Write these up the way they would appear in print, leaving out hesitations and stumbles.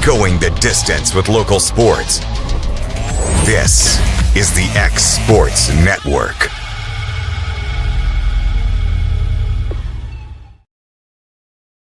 Going the distance with local sports. This is the X Sports Network.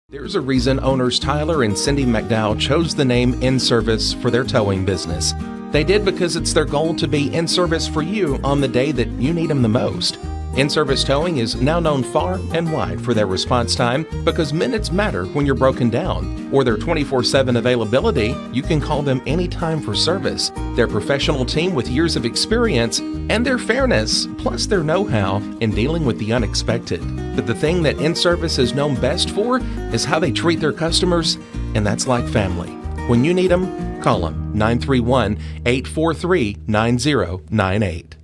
There's a reason owners Tyler and Cindy McDowell chose the name In Service for their towing business. They did because it's their goal to be in service for you on the day that you need them the most. In-Service Towing is now known far and wide for their response time because minutes matter when you're broken down, or their 24/7 availability. You can call them anytime for service. Their professional team with years of experience and their fairness, plus their know-how in dealing with the unexpected. But the thing that In-Service is known best for is how they treat their customers, and that's like family. When you need them, call them 931-843-9098.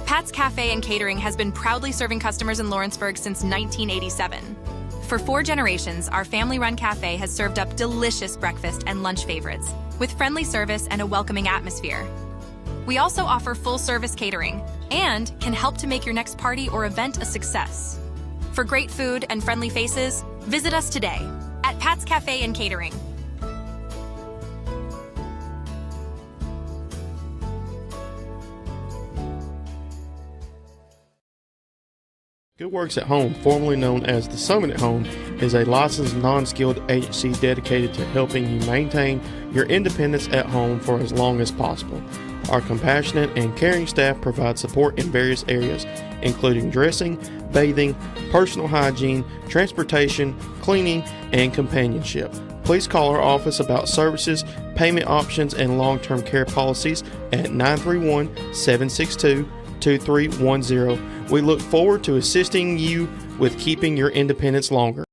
Pat's Cafe and Catering has been proudly serving customers in Lawrenceburg since 1987. For 4 generations, our family-run cafe has served up delicious breakfast and lunch favorites with friendly service and a welcoming atmosphere. We also offer full-service catering and can help to make your next party or event a success. For great food and friendly faces, visit us today at Pat's Cafe and Catering. Good Works at Home, formerly known as the Summit at Home, is a licensed non-skilled agency dedicated to helping you maintain your independence at home for as long as possible. Our compassionate and caring staff provide support in various areas, including dressing, bathing, personal hygiene, transportation, cleaning, and companionship. Please call our office about services, payment options, and long-term care policies at 931-762-2310. We look forward to assisting you with keeping your independence longer.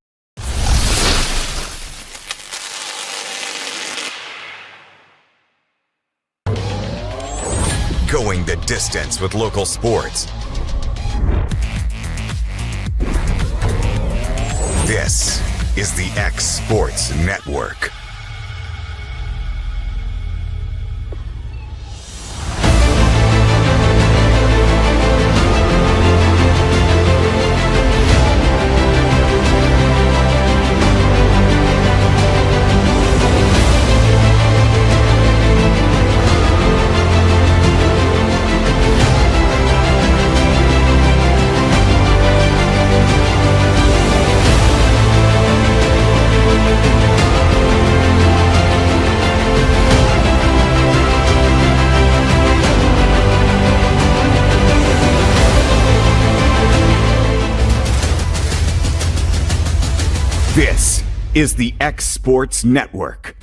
Going the distance with local sports. This is the X Sports Network. This is the X Sports Network.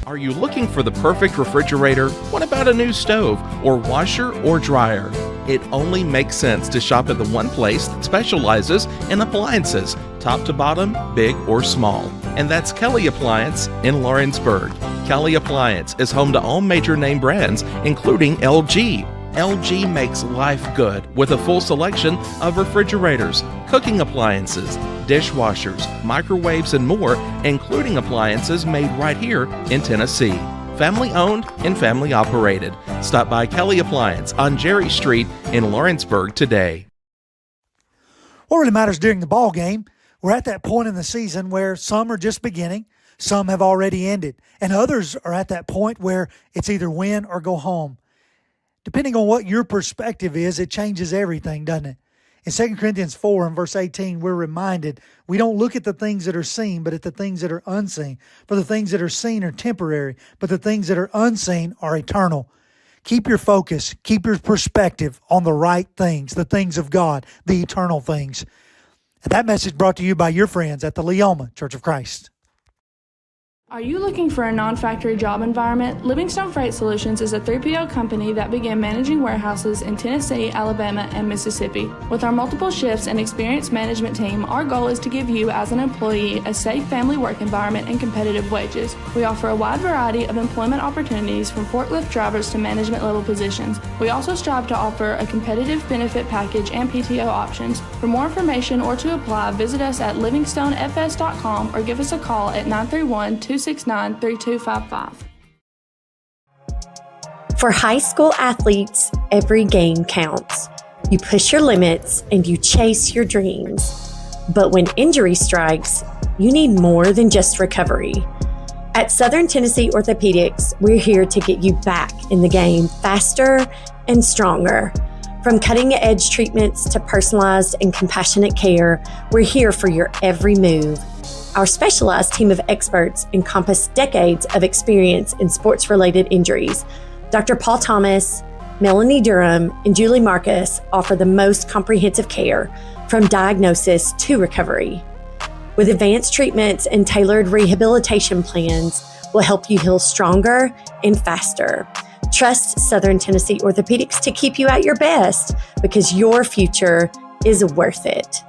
Are you looking for the perfect refrigerator? What about a new stove or washer or dryer? It only makes sense to shop at the one place that specializes in appliances, top to bottom, big or small. And that's Kelly Appliance in Lawrenceburg. Kelly Appliance is home to all major name brands, including LG. LG makes life good with a full selection of refrigerators, cooking appliances, dishwashers, microwaves, and more, including appliances made right here in Tennessee. Family owned and family operated. Stop by Kelly Appliance on Jerry Street in Lawrenceburg today. What really matters during the ball game, we're at that point in the season where some are just beginning, some have already ended, and others are at that point where it's either win or go home. Depending on what your perspective is, it changes everything, doesn't it? In 2 Corinthians 4 and verse 18, we're reminded we don't look at the things that are seen, but at the things that are unseen. For the things that are seen are temporary, but the things that are unseen are eternal. Keep your focus, keep your perspective on the right things, the things of God, the eternal things. And that message brought to you by your friends at the Leoma Church of Christ. Are you looking for a non-factory job environment? Livingstone Freight Solutions is a 3PL company that began managing warehouses in Tennessee, Alabama, and Mississippi. With our multiple shifts and experienced management team, our goal is to give you, as an employee, a safe family work environment and competitive wages. We offer a wide variety of employment opportunities from forklift drivers to management level positions. We also strive to offer a competitive benefit package and PTO options. For more information or to apply, visit us at livingstonefs.com or give us a call at 931-269-3255. For high school athletes, every game counts. You push your limits and you chase your dreams. But when injury strikes, you need more than just recovery. At Southern Tennessee Orthopedics, we're here to get you back in the game faster and stronger. From cutting-edge treatments to personalized and compassionate care, we're here for your every move. Our specialized team of experts encompass decades of experience in sports-related injuries. Dr. Paul Thomas, Melanie Durham, and Julie Marcus offer the most comprehensive care from diagnosis to recovery. With advanced treatments and tailored rehabilitation plans, we'll help you heal stronger and faster. Trust Southern Tennessee Orthopedics to keep you at your best because your future is worth it.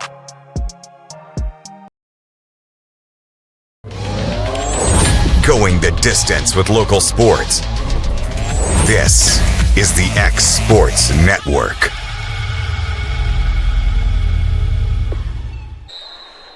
Going the distance with local sports. This is the X Sports Network.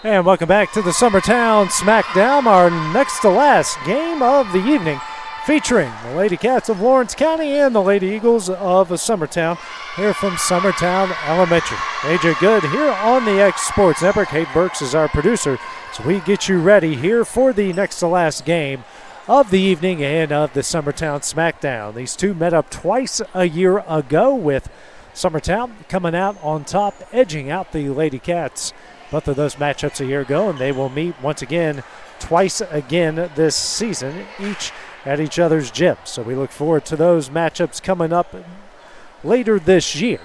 And welcome back to the Summertown Smackdown, our next to last game of the evening, featuring the Lady Cats of Lawrence County and the Lady Eagles of Summertown, here from Summertown Elementary. AJ Good here on the X Sports Network. Kate Burks is our producer, so we get you ready here for the next to last game of the evening and of the Summertown Smackdown. These two met up twice a year ago, with Summertown coming out on top, edging out the Lady Cats. Both of those matchups a year ago, and they will meet once again twice again this season, each at each other's gym. So we look forward to those matchups coming up later this year.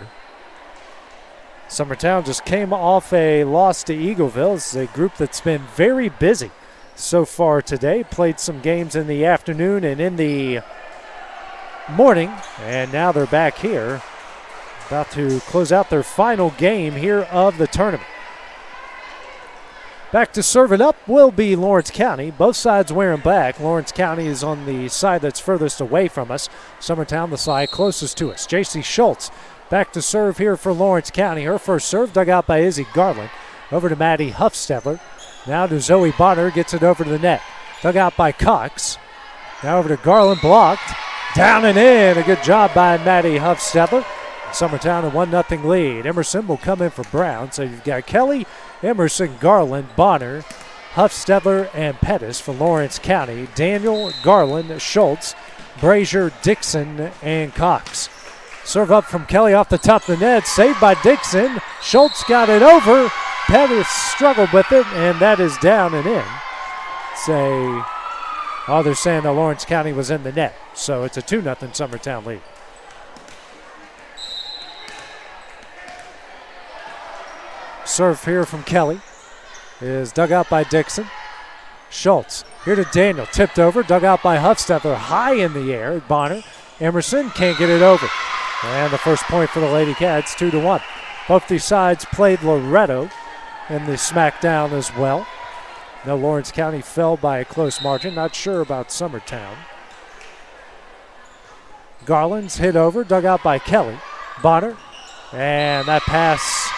Summertown just came off a loss to Eagleville. This is a group that's been very busy so far today. Played some games in the afternoon and in the morning, and now they're back here, about to close out their final game here of the tournament. Back to serve it up will be Lawrence County. Both sides wearing black. Lawrence County is on the side that's furthest away from us. Summertown the side closest to us. J.C. Schultz back to serve here for Lawrence County. Her first serve dug out by Izzy Garland. Over to Maddie Huffstetler. Now to Zoe Bonner. Gets it over to the net. Dug out by Cox. Now over to Garland. Blocked. Down and in. A good job by Maddie Huffstetler. Summertown a 1-0 lead. Emerson will come in for Brown. So you've got Kelly, Emerson, Garland, Bonner, Huffstetler, and Pettis for Lawrence County. Daniel, Garland, Schultz, Brazier, Dixon, and Cox. Serve up from Kelly off the top of the net. Saved by Dixon. Schultz got it over. Pettis struggled with it, and that is down and in. They're saying that Lawrence County was in the net. So it's a 2-0 Summertown lead. Serve here from Kelly is dug out by Dixon. Schultz here to Daniel, tipped over, dug out by Huffstetler, high in the air. Bonner, Emerson can't get it over. And the first point for the Lady Cats, 2-1. Both these sides played Loretto in the Smackdown as well. Now Lawrence County fell by a close margin, not sure about Summertown. Garland's hit over, dug out by Kelly. Bonner, and that pass,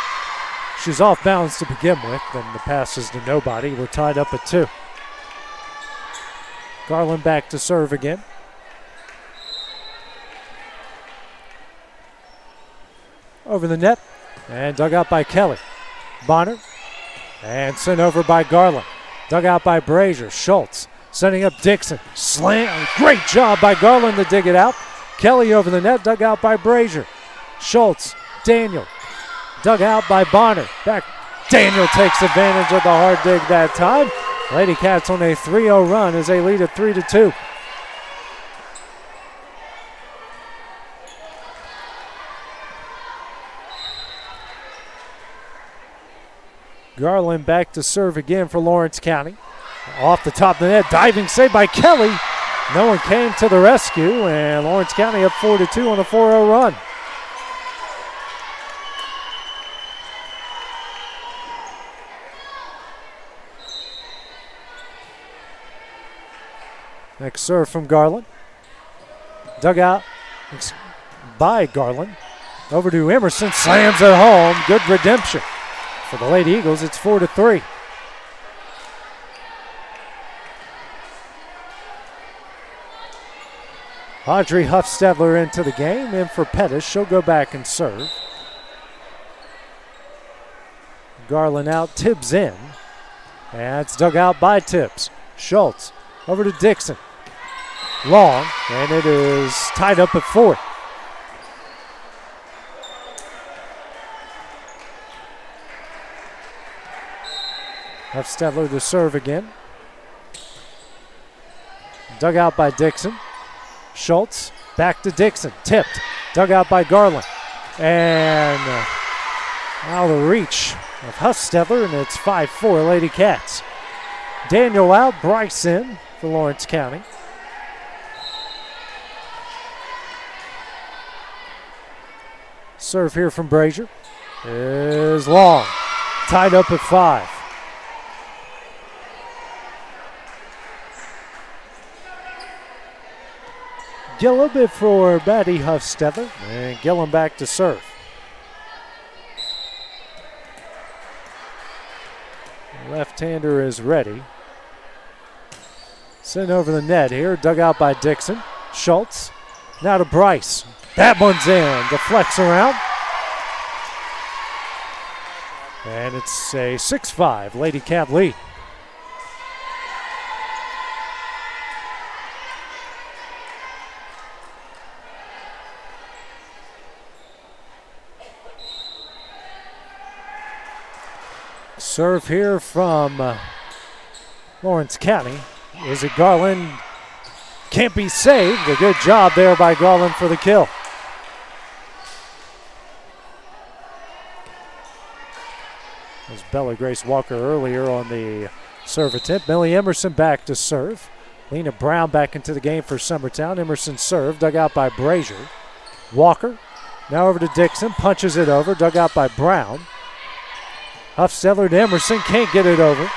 she's off balance to begin with, and the pass is to nobody. We're tied up at 2. Garland back to serve again. Over the net, and dug out by Kelly. Bonner, and sent over by Garland. Dug out by Brazier. Schultz setting up Dixon. Slam, great job by Garland to dig it out. Kelly over the net, dug out by Brazier. Schultz, Daniel, dug out by Bonner. Back, Daniel takes advantage of the hard dig that time. Lady Cats on a 3-0 run as they lead at 3-2. Garland back to serve again for Lawrence County. Off the top of the net, diving save by Kelly. No one came to the rescue, and Lawrence County up 4-2 on a 4-0 run. Next serve from Garland. Dug out by Garland. Over to Emerson, slams it home. Good redemption. For the Lady Eagles, it's 4-3. Audrey Huffstedler into the game. In for Pettis. She'll go back and serve. Garland out. Tibbs in. And it's dug out by Tibbs. Schultz over to Dixon. Long. And it is tied up at 4. Huffstedler to serve again. Dug out by Dixon. Schultz back to Dixon. Tipped. Dug out by Garland. And out of the reach of Huffstedler, and it's 5-4 Lady Cats. Daniel out, Bryce in for Lawrence County. Serve here from Brazier is long. Tied up at 5. Gillum bit for Maddie Huffstedler, and Gillum back to serve. Left-hander is ready. Sent over the net here, dug out by Dixon. Schultz, now to Bryce. That one's in, deflects around. And it's a 6-5 Lady Cat lead. Serve here from Lawrence County. Is it Garland? Can't be saved. A good job there by Garland for the kill. There's Bella Grace Walker earlier on the serve attempt. Millie Emerson back to serve. Lena Brown back into the game for Summertown. Emerson serve, dug out by Brazier. Walker now over to Dixon, punches it over, dug out by Brown. Huffstedler to Emerson, can't get it over.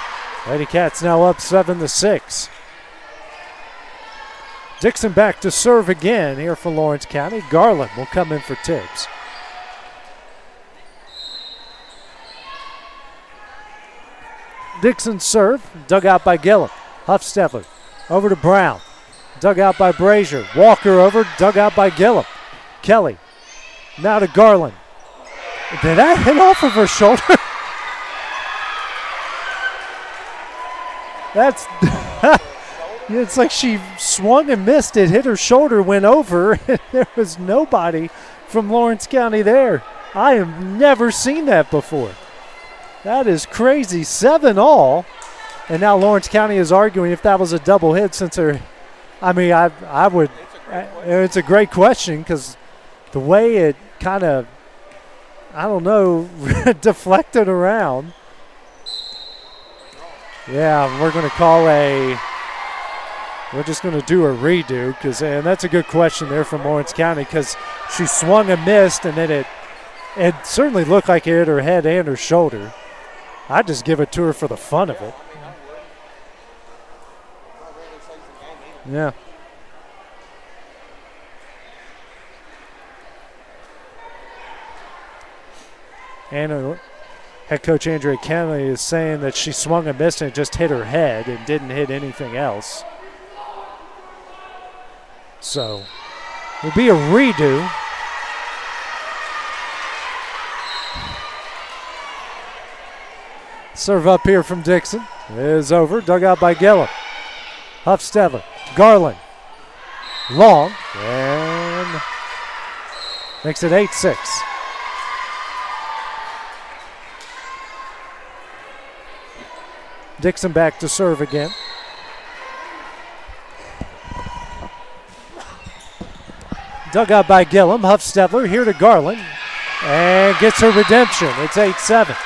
Lady Cats now up 7-6. Dixon back to serve again here for Lawrence County. Garland will come in for Tibbs. Dixon serve, dug out by Gillum. Huffstedler over to Brown. Dug out by Brazier. Walker over, dug out by Gillum. Kelly now to Garland. Did that hit off of her shoulder? That's, it's like she swung and missed it, hit her shoulder, went over, and there was nobody from Lawrence County there. I have never seen that before. That is crazy. 7-all. And now Lawrence County is arguing if that was a double hit since they're, I would, it's a great question because the way it kind of, deflected around. Yeah, we're going to call we're just going to do a redo and that's a good question there from Lawrence County because she swung and missed and then it certainly looked like it hit her head and her shoulder. I'd just give it to her for the fun of it. Yeah. And head coach Andrea Kennedy is saying that she swung and missed and it just hit her head and didn't hit anything else. So it'll be a redo. Serve up here from Dixon is over, dug out by Gillum. Huffstedler, Garland, long, and makes it 8-6. Dixon back to serve again. Dug out by Gillum. Huffstedler here to Garland and gets her redemption. It's 8-7.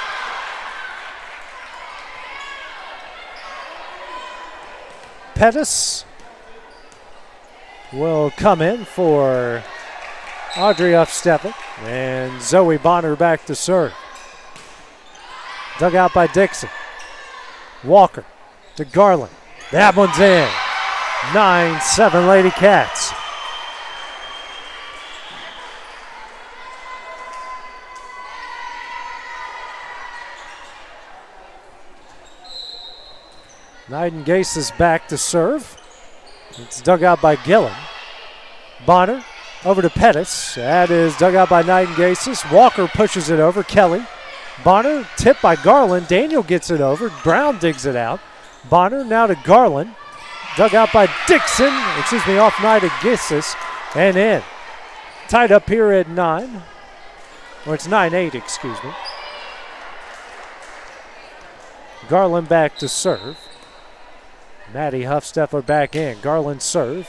Pettis will come in for Audrey Huffstepper, and Zoe Bonner back to serve. Dug out by Dixon. Walker to Garland. That one's in. 9-7 Lady Cats. Nightingale is back to serve. It's dug out by Gillen. Bonner over to Pettis. That is dug out by Nightingale. Walker pushes it over. Kelly. Bonner tipped by Garland. Daniel gets it over. Brown digs it out. Bonner now to Garland. Dug out by Dixon. Off Nightingale and in. Tied up here at 9. Or it's 9-8, excuse me. Garland back to serve. Maddie Huffstepper back in. Garland serve.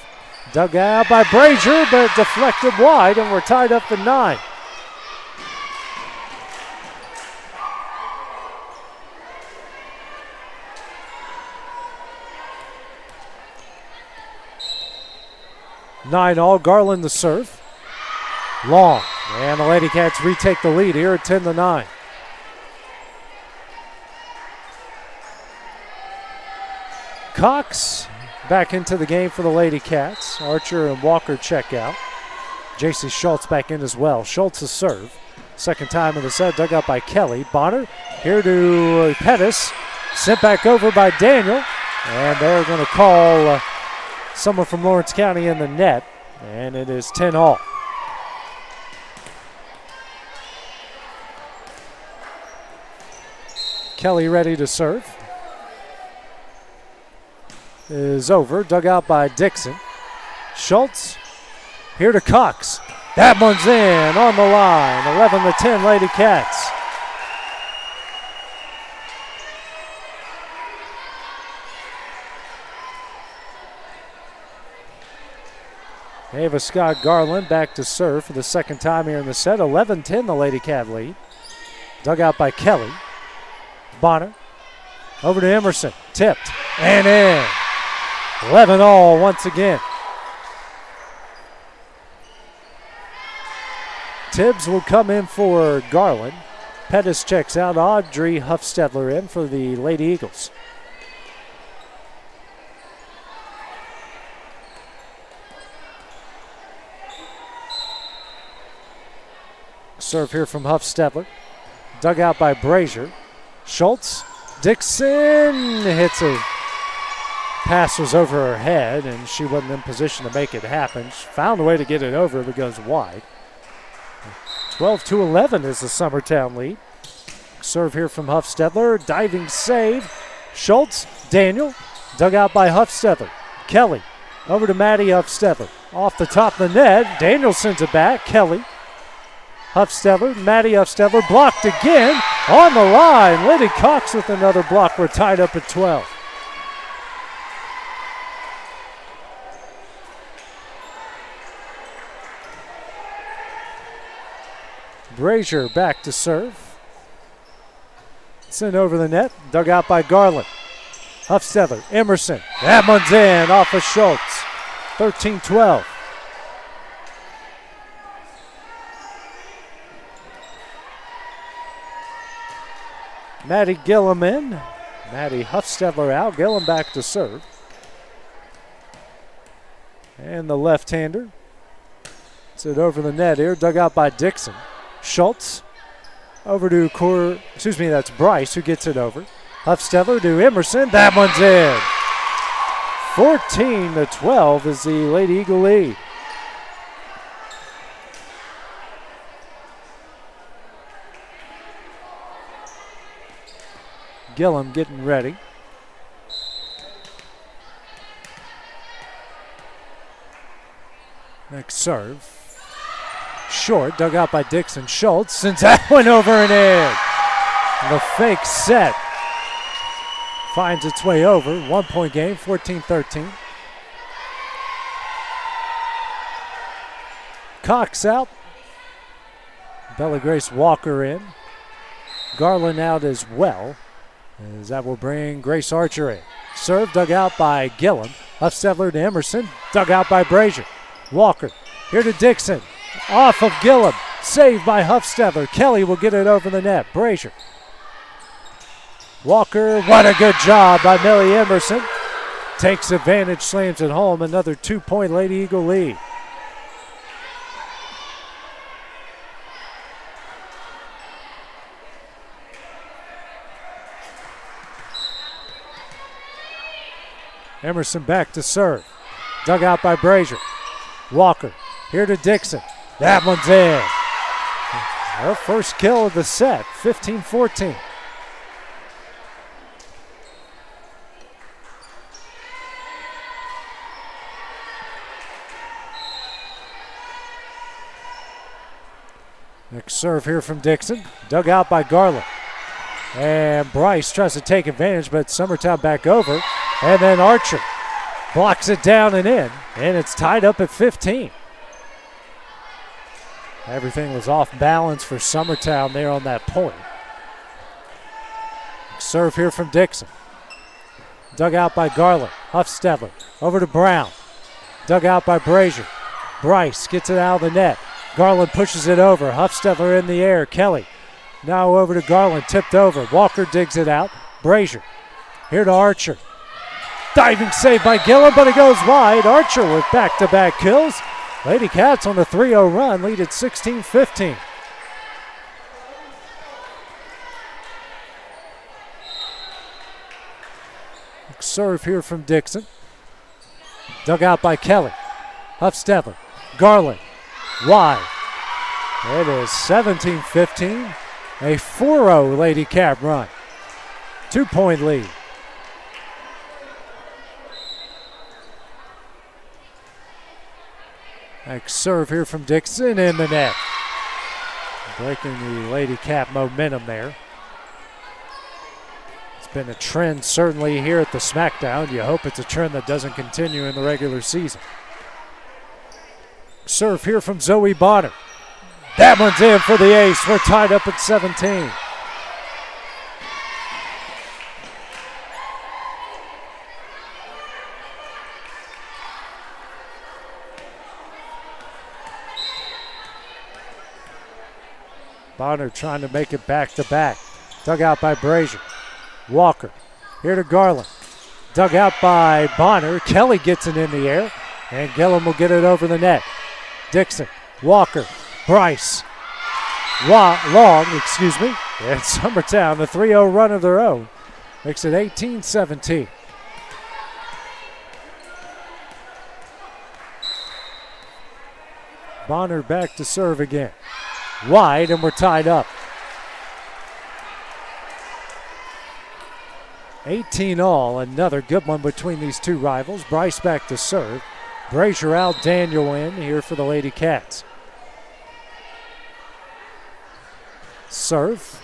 Dug out by Brazier, but deflected wide, and we're tied up at 9. Nine all. Garland the serve. Long. And the Lady Cats retake the lead here at 10-9. Cox back into the game for the Lady Cats. Archer and Walker check out. J.C. Schultz back in as well. Schultz is serve. Second time in the set, dug out by Kelly. Bonner here to Pettis. Sent back over by Daniel. And they're going to call someone from Lawrence County in the net. And it is 10 all. Kelly ready to serve. Is over, dug out by Dixon. Schultz here to Cox. That one's in on the line. 11-10 Lady Cats. Ava Scott Garland back to serve for the second time here in the set. 11-10 the Lady Cat lead. Dug out by Kelly. Bonner over to Emerson. Tipped and in. 11 all once again. Tibbs will come in for Garland. Pettis checks out. Audrey Huffstedler in for the Lady Eagles. Serve here from Huffstedler. Dug out by Brazier. Schultz. Dixon hits a pass was over her head, and she wasn't in position to make it happen. She found a way to get it over, but goes wide. 12-11 is the Summertown lead. Serve here from Huffstedler. Diving save. Schultz. Daniel. Dug out by Huffstedler. Kelly. Over to Maddie Huffstedler. Off the top of the net. Daniel sends it back. Kelly. Huffstedler. Maddie Huffstedler. Blocked again. On the line. Liddy Cox with another block. We're tied up at 12. Brazier back to serve. Sent over the net. Dug out by Garland. Huffstedler. Emerson. That one's in off of Schultz. 13-12. Maddie Gillum in. Maddie Huffstedler out. Gillum back to serve. And the left-hander. Sent over the net here. Dug out by Dixon. Schultz over to that's Bryce who gets it over. Huffstedler to Emerson. That one's in. 14-12 is the Lady Eagle lead. Gillum getting ready. Next serve. Short, dug out by Dixon. Schultz sends that one over and in. The fake set finds its way over. 1 point game, 14-13. Cox out. Bella Grace Walker in. Garland out as well. As that will bring Grace Archer in. Serve dug out by Gillum. Huffstedler to Emerson. Dug out by Brazier. Walker here to Dixon. Off of Gillum. Saved by Huffstedler. Kelly will get it over the net. Brazier. Walker, what a good job by Millie Emerson. Takes advantage, slams it home. Another 2-point Lady Eagle lead. Emerson back to serve. Dug out by Brazier. Walker here to Dixon. That one's in. Her first kill of the set, 15-14. Next serve here from Dixon. Dug out by Garland. And Bryce tries to take advantage, but Summertown back over. And then Archer blocks it down and in. And it's tied up at 15. Everything was off balance for Summertown there on that point. Serve here from Dixon. Dug out by Garland. Huffstedler over to Brown. Dug out by Brazier. Bryce gets it out of the net. Garland pushes it over. Huffstedler in the air. Kelly now over to Garland. Tipped over. Walker digs it out. Brazier here to Archer. Diving save by Gillum, but it goes wide. Archer with back-to-back kills. Lady Cats on a 3-0 run, lead at 16-15. Serve here from Dixon. Dug out by Kelly. Huffstedler. Garland. Wide. It is 17-15. A 4-0 Lady Cat run. 2-point lead. Next serve here from Dixon in the net. Breaking the Lady Cat momentum there. It's been a trend certainly here at the Smackdown. You hope it's a trend that doesn't continue in the regular season. Serve here from Zoe Bonner. That one's in for the ace. We're tied up at 17. Bonner trying to make it back-to-back. Dug out by Brazier. Walker here to Garland. Dug out by Bonner. Kelly gets it in the air, and Gillum will get it over the net. Dixon, Walker, Bryce, Long, and Summertown, a 3-0 run of their own. Makes it 18-17. Bonner back to serve again. Wide, and we're tied up. 18 all, another good one between these two rivals. Bryce back to serve. Brazier out, Daniel in here for the Lady Cats. Serve.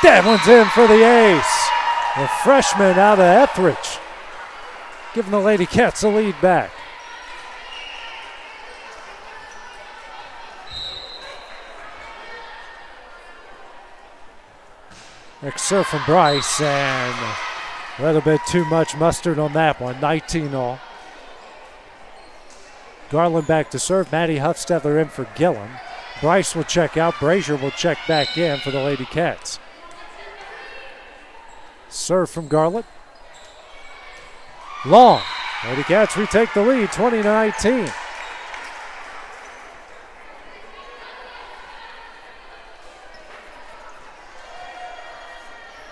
That one's in for the ace. The freshman out of Etheridge, giving the Lady Cats a lead back. Next serve from Bryce, and a little bit too much mustard on that one. 19 all. Garland back to serve. Maddie Huffstedler in for Gillum. Bryce will check out. Brazier will check back in for the Lady Cats. Serve from Garland. Long. Lady Cats retake the lead, 20-19.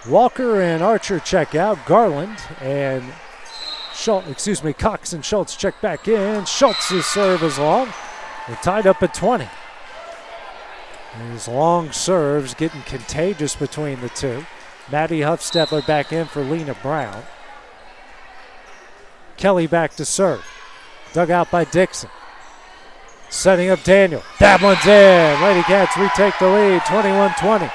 Walker and Archer check out. Garland and Cox and Schultz check back in. Schultz's serve is long. We're tied up at 20. These long serves getting contagious between the two. Maddie Huffstedler back in for Lena Brown. Kelly back to serve. Dug out by Dixon. Setting up Daniel. That one's in. Lady Cats retake the lead, 21-20.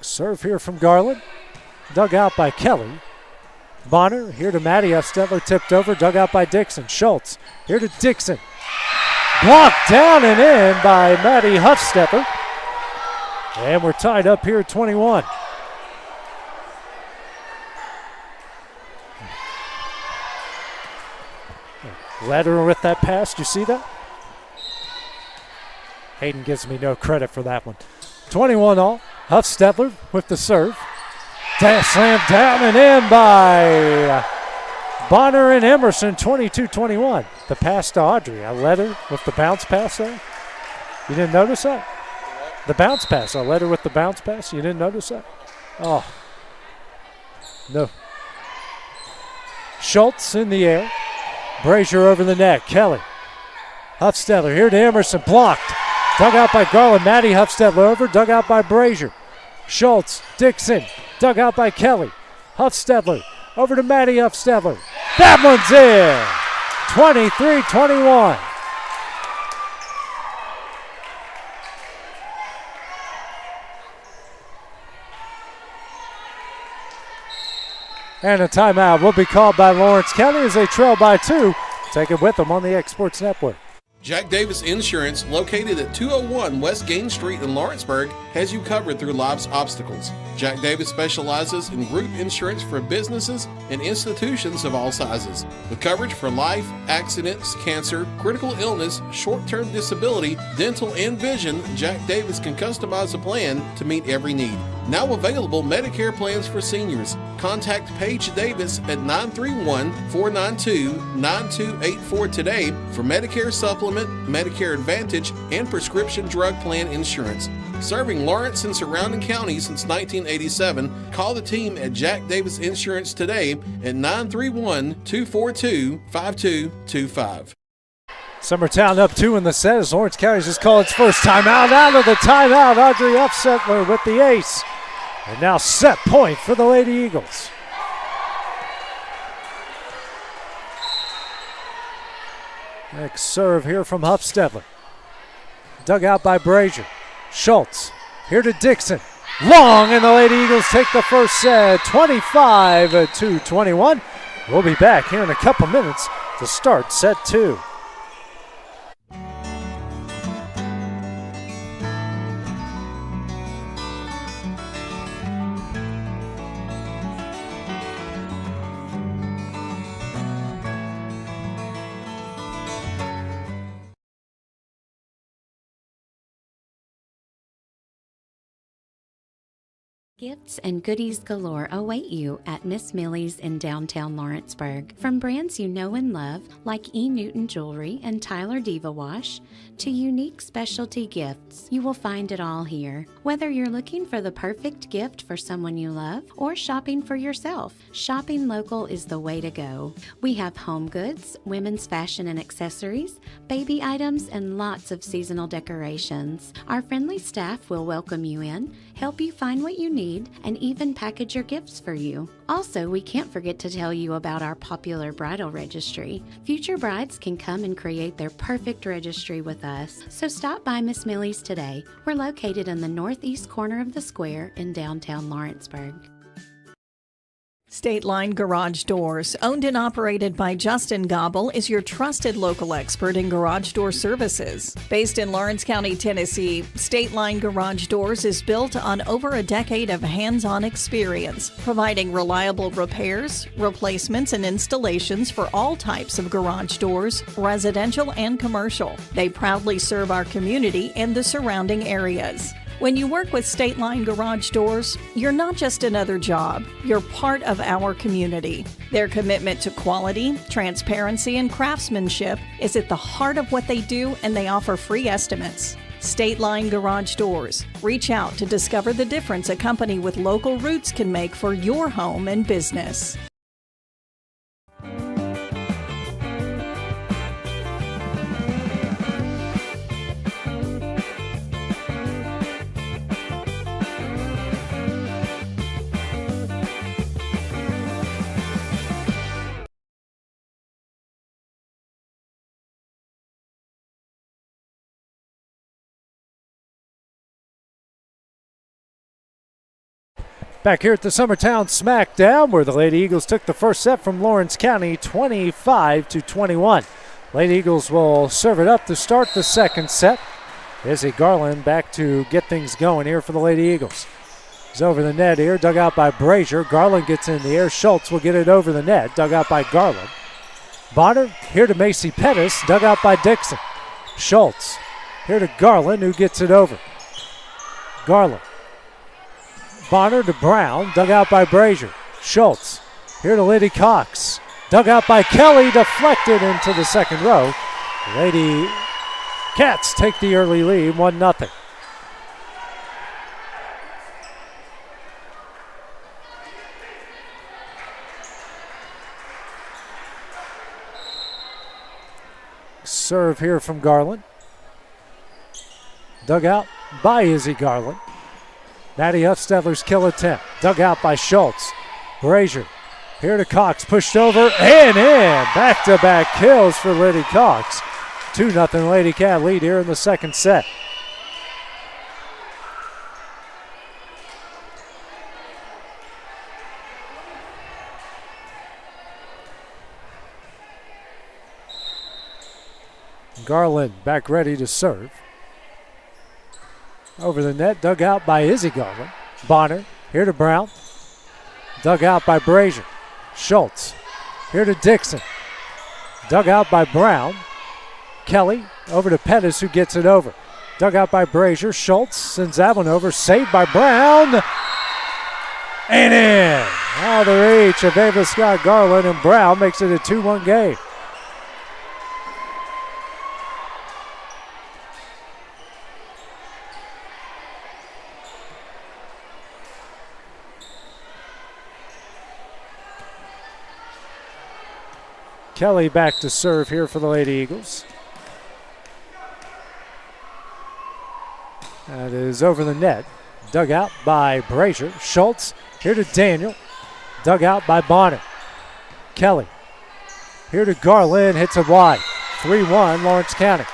Serve here from Garland. dug out by Kelly. Bonner here to Maddie Huffstetler, tipped over, dug out by Dixon. Schultz here to Dixon. Blocked down and in by Maddie Huffstetler. And we're tied up here at 21. Leder with that pass, do you see that? Hayden gives me no credit for that one. 21 all. Huffstetler with the serve. Slammed down and in by Bonner and Emerson, 22-21. The pass to Audrey. Leder with the bounce pass there. You didn't notice that? The bounce pass. Leder with the bounce pass. You didn't notice that? Oh. No. Schultz in the air. Brazier over the net. Kelly. Huffstetler here to Emerson. Blocked. Dug out by Garland. Maddie Huffstetler over. Dug out by Brazier. Schultz. Dixon. Dug out by Kelly. Huffstetler over to Maddie Huffstetler. That one's in. 23-21. And a timeout will be called by Lawrence County as they trail by 2. Take it with them on the Exports Network. Jack Davis Insurance, located at 201 West Gain Street in Lawrenceburg, has you covered through life's obstacles. Jack Davis specializes in group insurance for businesses and institutions of all sizes, with coverage for life, accidents, cancer, critical illness, short-term disability, dental, and vision. Jack Davis can customize a plan to meet every need. Now available Medicare plans for seniors. Contact Paige Davis at 931-492-9284 today for Medicare Supplement, Medicare Advantage, and prescription drug plan insurance. Serving Lawrence and surrounding counties since 1987, call the team at Jack Davis Insurance today at 931-242-5225. Summertown up 2 in the set as Lawrence County just called its first timeout. Out of the timeout, Audrey Huffstetler with the ace. And now set point for the Lady Eagles. Next serve here from Huffstetler. Dug out by Brazier. Schultz here to Dixon. Long, and the Lady Eagles take the first set, 25-21. We'll be back here in a couple minutes to start set 2. Gifts and goodies galore await you at Miss Millie's in downtown Lawrenceburg. From brands you know and love, like E. Newton Jewelry and Tyler Diva Wash, to unique specialty gifts, you will find it all here. Whether you're looking for the perfect gift for someone you love or shopping for yourself, shopping local is the way to go. We have home goods, women's fashion and accessories, baby items, and lots of seasonal decorations. Our friendly staff will welcome you in, help you find what you need, and even package your gifts for you. Also, we can't forget to tell you about our popular bridal registry. Future brides can come and create their perfect registry with us. So stop by Miss Millie's today. We're located in the northeast corner of the square in downtown Lawrenceburg. State Line Garage Doors, owned and operated by Justin Gobble, is your trusted local expert in garage door services. Based in Lawrence County, Tennessee, State Line Garage Doors is built on over a decade of hands-on experience, providing reliable repairs, replacements, and installations for all types of garage doors, residential and commercial. They proudly serve our community and the surrounding areas. When you work with State Line Garage Doors, you're not just another job, you're part of our community. Their commitment to quality, transparency, and craftsmanship is at the heart of what they do, and they offer free estimates. State Line Garage Doors. Reach out to discover the difference a company with local roots can make for your home and business. Back here at the Summertown Smackdown, where the Lady Eagles took the first set from Lawrence County 25-21. Lady Eagles will serve it up to start the second set. Izzy Garland back to get things going here for the Lady Eagles. He's over the net here, dug out by Brazier. Garland gets in the air. Schultz will get it over the net, dug out by Garland. Bonner here to Macy Pettis, dug out by Dixon. Schultz here to Garland, who gets it over. Garland. Bonner to Brown, dug out by Brazier. Schultz here to Liddy Cox. Dug out by Kelly, deflected into the second row. Lady Cats take the early lead, 1-0. Serve here from Garland. Dug out by Izzy Garland. Maddie Huffstetler's kill attempt. Dug out by Schultz. Brazier here to Cox. Pushed over and in. Back-to-back kills for Liddy Cox. 2-0 Lady Cat lead here in the second set. Garland back ready to serve. Over the net, dug out by Izzy Garland. Bonner here to Brown. Dug out by Brazier. Schultz here to Dixon. Dug out by Brown. Kelly over to Pettis, who gets it over. Dug out by Brazier. Schultz sends that one over. Saved by Brown. And in. Out of the reach of Ava Scott Garland, and Brown makes it a 2-1 game. Kelly back to serve here for the Lady Eagles. That is over the net. Dug out by Brazier. Schultz here to Daniel. Dug out by Bonner. Kelly here to Garland. Hits it wide. 3-1 Lawrence County.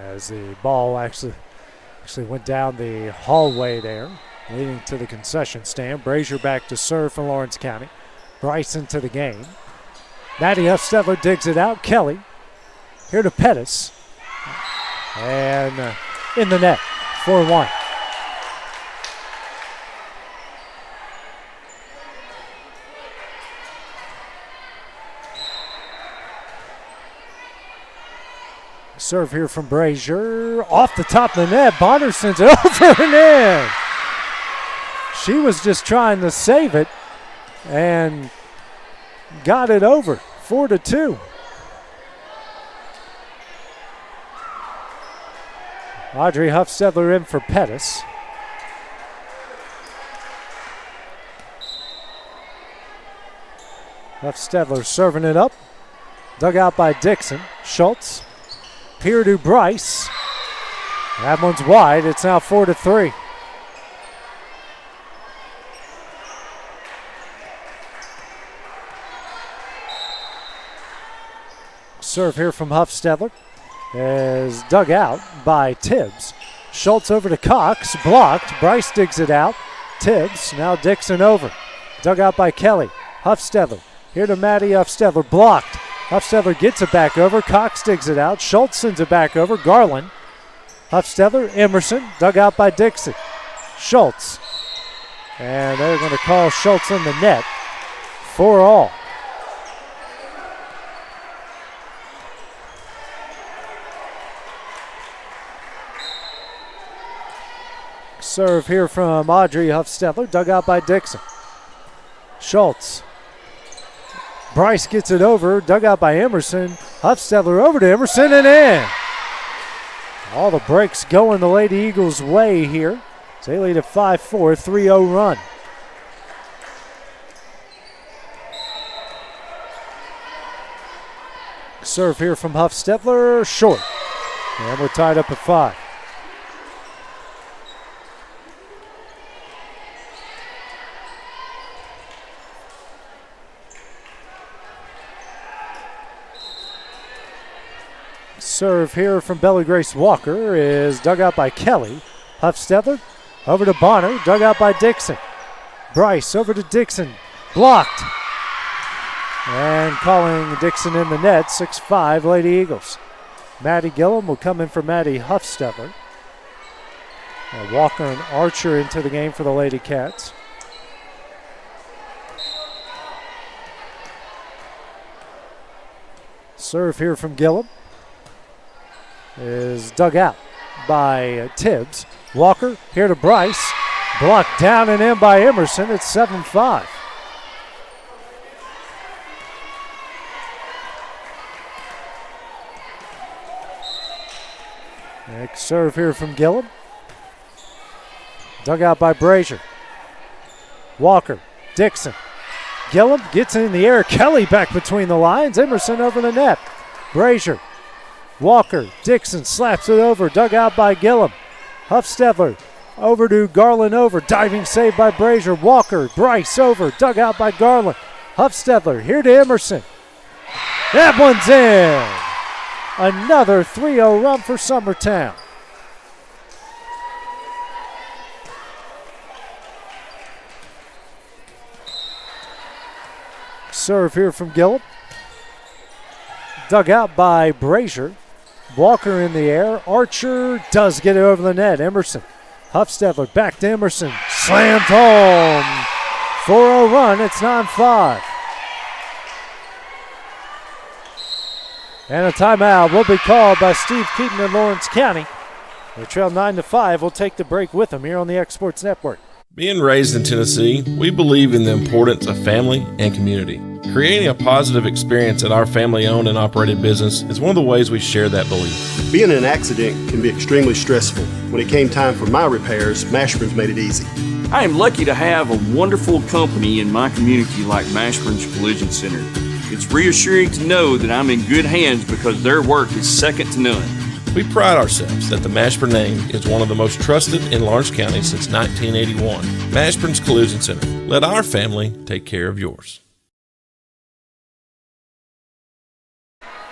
As the ball actually went down the hallway there, leading to the concession stand. Brazier back to serve for Lawrence County. Bryson to the game. Maddie Huffstetler digs it out. Kelly here to Pettis. And in the net, 4-1. Serve here from Brazier. Off the top of the net. Bonner sends it over and in. She was just trying to save it and got it over. 4-2. Audrey Huffstetler in for Pettis. Huffstetler serving it up. Dug out by Dixon. Schultz. Here to Bryce. That one's wide. It's now 4-3. Serve here from Huffstetler is dug out by Tibbs. Schultz over to Cox. Blocked. Bryce digs it out. Tibbs. Now Dixon over. Dug out by Kelly. Huffstetler. Here to Maddie Huffstetler. Blocked. Huffstetler gets it back over. Cox digs it out. Schultz sends it back over. Garland. Huffstetler. Emerson. Dug out by Dixon. Schultz. And they're going to call Schultz in the net. 4-all. Serve here from Audrey Huffstetler. Dug out by Dixon. Schultz. Bryce gets it over, dug out by Emerson. Huffstetler over to Emerson and in. All the breaks going the Lady Eagles' way here. They lead at 5-4, 3-0 run. Serve here from Huffstetler, short. And we're tied up at 5. serve here from Bella Grace Walker is dug out by Kelly. Huffstetler over to Bonner, dug out by Dixon. Bryce over to Dixon, blocked. And calling Dixon in the net, 6-5 Lady Eagles. Maddie Gillum will come in for Maddie Huffstetler. Walker and Archer into the game for the Lady Cats. Serve here from Gillum is dug out by Tibbs. Walker here to Bryce. Blocked down and in by Emerson. It's 7-5. Next serve here from Gillum. Dug out by Brazier. Walker, Dixon. Gillum gets in the air. Kelly back between the lines. Emerson over the net. Brazier. Walker, Dixon slaps it over. Dug out by Gillum. Huffstetler over to Garland over. Diving save by Brazier. Walker, Bryce over. Dug out by Garland. Huffstetler here to Emerson. That one's in. Another 3-0 run for Summertown. Serve here from Gillum. Dug out by Brazier. Walker in the air. Archer does get it over the net. Emerson. Huffstetler back to Emerson. Slammed home. 4-0 run. It's 9-5. And a timeout will be called by Steve Keaton in Lawrence County. They trail 9-5. We'll take the break with them here on the X Sports Network. Being raised in Tennessee, we believe in the importance of family and community. Creating a positive experience at our family-owned and operated business is one of the ways we share that belief. Being in an accident can be extremely stressful. When it came time for my repairs, Mashburn's made it easy. I am lucky to have a wonderful company in my community like Mashburn's Collision Center. It's reassuring to know that I'm in good hands because their work is second to none. We pride ourselves that the Mashburn name is one of the most trusted in Lawrence County since 1981. Mashburn's Collision Center. Let our family take care of yours.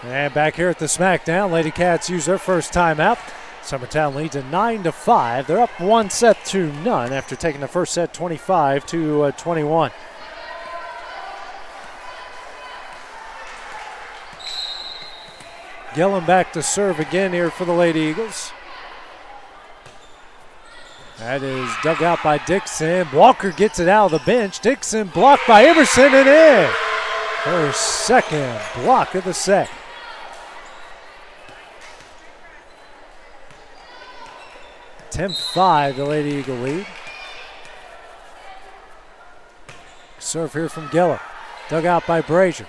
And back here at the Smackdown, Lady Cats use their first timeout. Summertown leads at 9-5. They're up 1 set to none after taking the first set 25-21. Gillum back to serve again here for the Lady Eagles. That is dug out by Dixon. Walker gets it out of the bench. Dixon blocked by Emerson and in. Her second block of the set. (10-5) the Lady Eagle lead. Serve here from Gillum. Dug out by Brazier.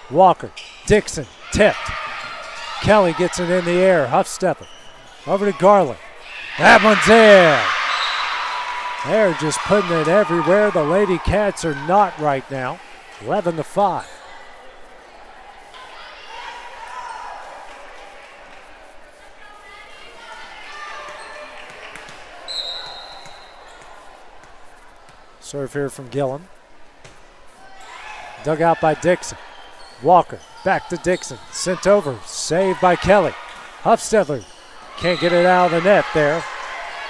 Walker. Dixon tipped. Kelly gets it in the air. Huffstetler over to Garland. That one's in. They're just putting it everywhere. The Lady Cats are not right now. 11-5. Serve here from Gillum. Dug out by Dixon. Walker back to Dixon. Sent over. Saved by Kelly. Huffstetler can't get it out of the net there.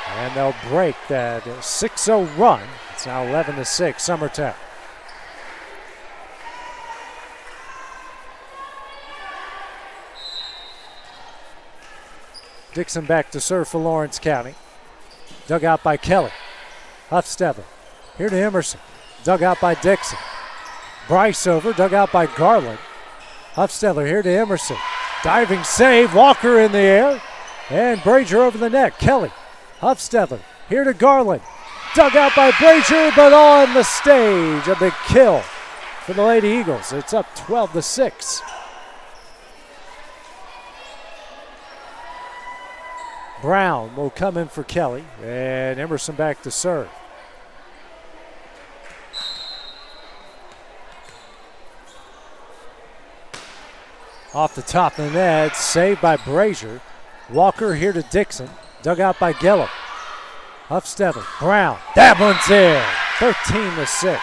And they'll break that 6-0 run. It's now 11-6 Summertown. Dixon back to serve for Lawrence County. Dug out by Kelly. Huffstetler. Here to Emerson. Dug out by Dixon. Bryce over. Dug out by Garland. Huffstetler here to Emerson. Diving save. Walker in the air. And Brazier over the net. Kelly. Huffstetler here to Garland. Dug out by Brazier, but on the stage. A big kill for the Lady Eagles. It's up 12-6. Brown will come in for Kelly. And Emerson back to serve. Off the top of the net, saved by Brazier. Walker here to Dixon. Dug out by Gillum. Huffstetler. Brown. That one's in. 13-6.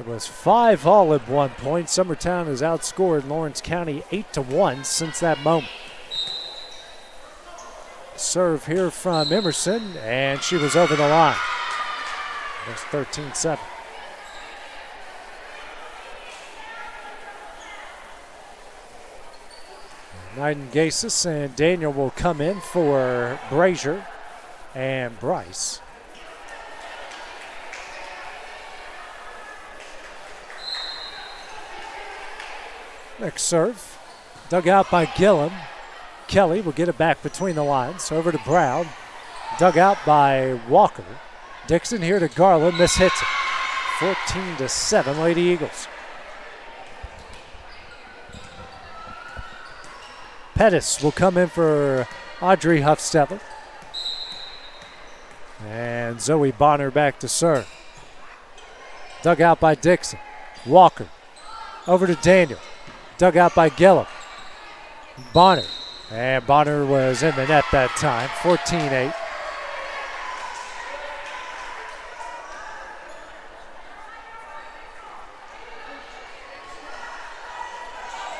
It was 5 all at one point. Summertown has outscored Lawrence County 8-1 since that moment. Serve here from Emerson, and she was over the line. It was 13-7. Nidengasis and Daniel will come in for Brazier and Bryce. Next serve, dug out by Gillum. Kelly will get it back between the lines. Over to Brown, dug out by Walker. Dixon here to Garland, mishits it. 14-7, Lady Eagles. Pettis will come in for Audrey Huffstetler. And Zoe Bonner back to serve. Dug out by Dixon. Walker. Over to Daniel. Dug out by Gillum. Bonner. And Bonner was in the net that time. 14-8.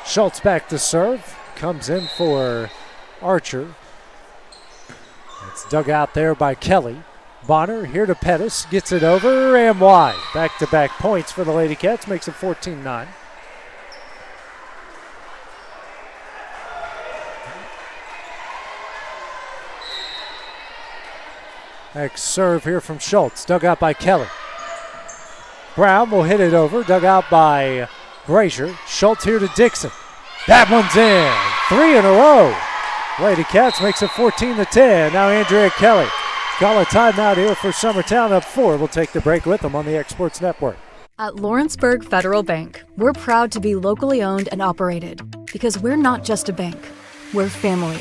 Schultz back to serve. Comes in for Archer. It's dug out there by Kelly. Bonner here to Pettis. Gets it over and wide. Back-to-back points for the Lady Cats. Makes it 14-9. Next serve here from Schultz. Dug out by Kelly. Brown will hit it over. Dug out by Brazier. Schultz here to Dixon. That one's in. 3 in a row. Lady Cats makes it 14-10. Now Andrea Kelly. Call a timeout here for Summertown up 4. We'll take the break with them on the Exports Network. At Lawrenceburg Federal Bank, we're proud to be locally owned and operated because we're not just a bank, we're family.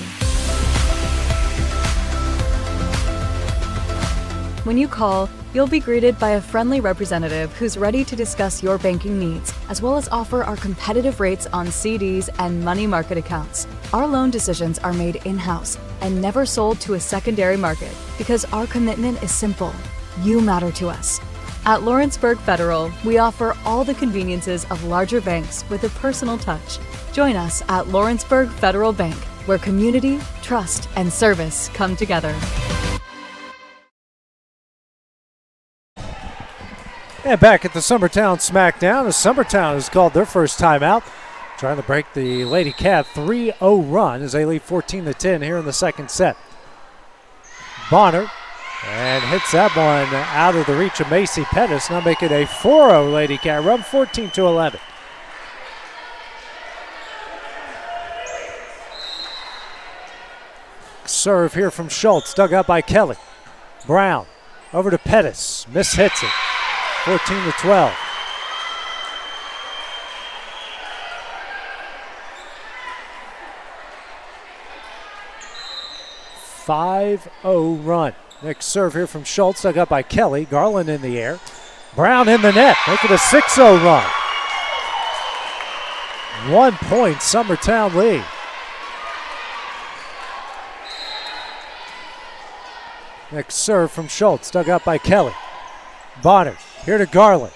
When you call, you'll be greeted by a friendly representative who's ready to discuss your banking needs, as well as offer our competitive rates on CDs and money market accounts. Our loan decisions are made in-house and never sold to a secondary market because our commitment is simple. You matter to us. At Lawrenceburg Federal, we offer all the conveniences of larger banks with a personal touch. Join us at Lawrenceburg Federal Bank, where community, trust, and service come together. And back at the Summertown Smackdown, as Summertown has called their first timeout, trying to break the Lady Cat 3-0 run as they lead 14-10 here in the second set. Bonner and hits that one out of the reach of Macy Pettis, now making a 4-0 Lady Cat run, 14-11. Serve here from Schultz, dug out by Kelly. Brown over to Pettis, mishits it. 14-12. .50 run. Next serve here from Schultz, dug up by Kelly. Garland in the air. Brown in the net, making a 6-0 run. 1 point, Summertown lead. Next serve from Schultz, dug up by Kelly. Bonner here to Garland.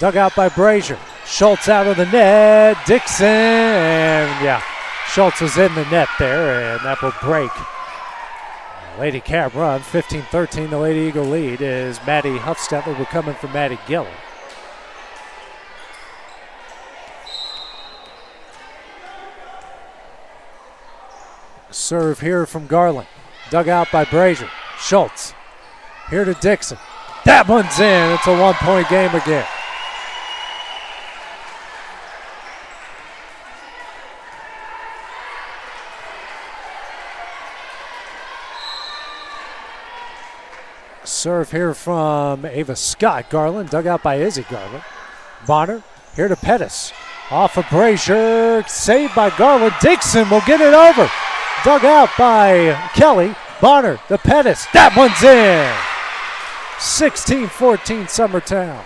Dug out by Brazier. Schultz out of the net. Dixon. And yeah, Schultz was in the net there, and that will break. Lady Cat run 15-13. The Lady Eagle lead is Maddie Huffstetler will come in for Maddie Gillum. Serve here from Garland. Dug out by Brazier. Schultz here to Dixon. That one's in. It's a 1 point game again. Serve here from Ava Scott. Garland dug out by Izzy Garland. Bonner here to Pettis. Off of Brazier. Saved by Garland. Dixon will get it over. Dug out by Kelly. Bonner to Pettis. That one's in. 16-14 Summertown.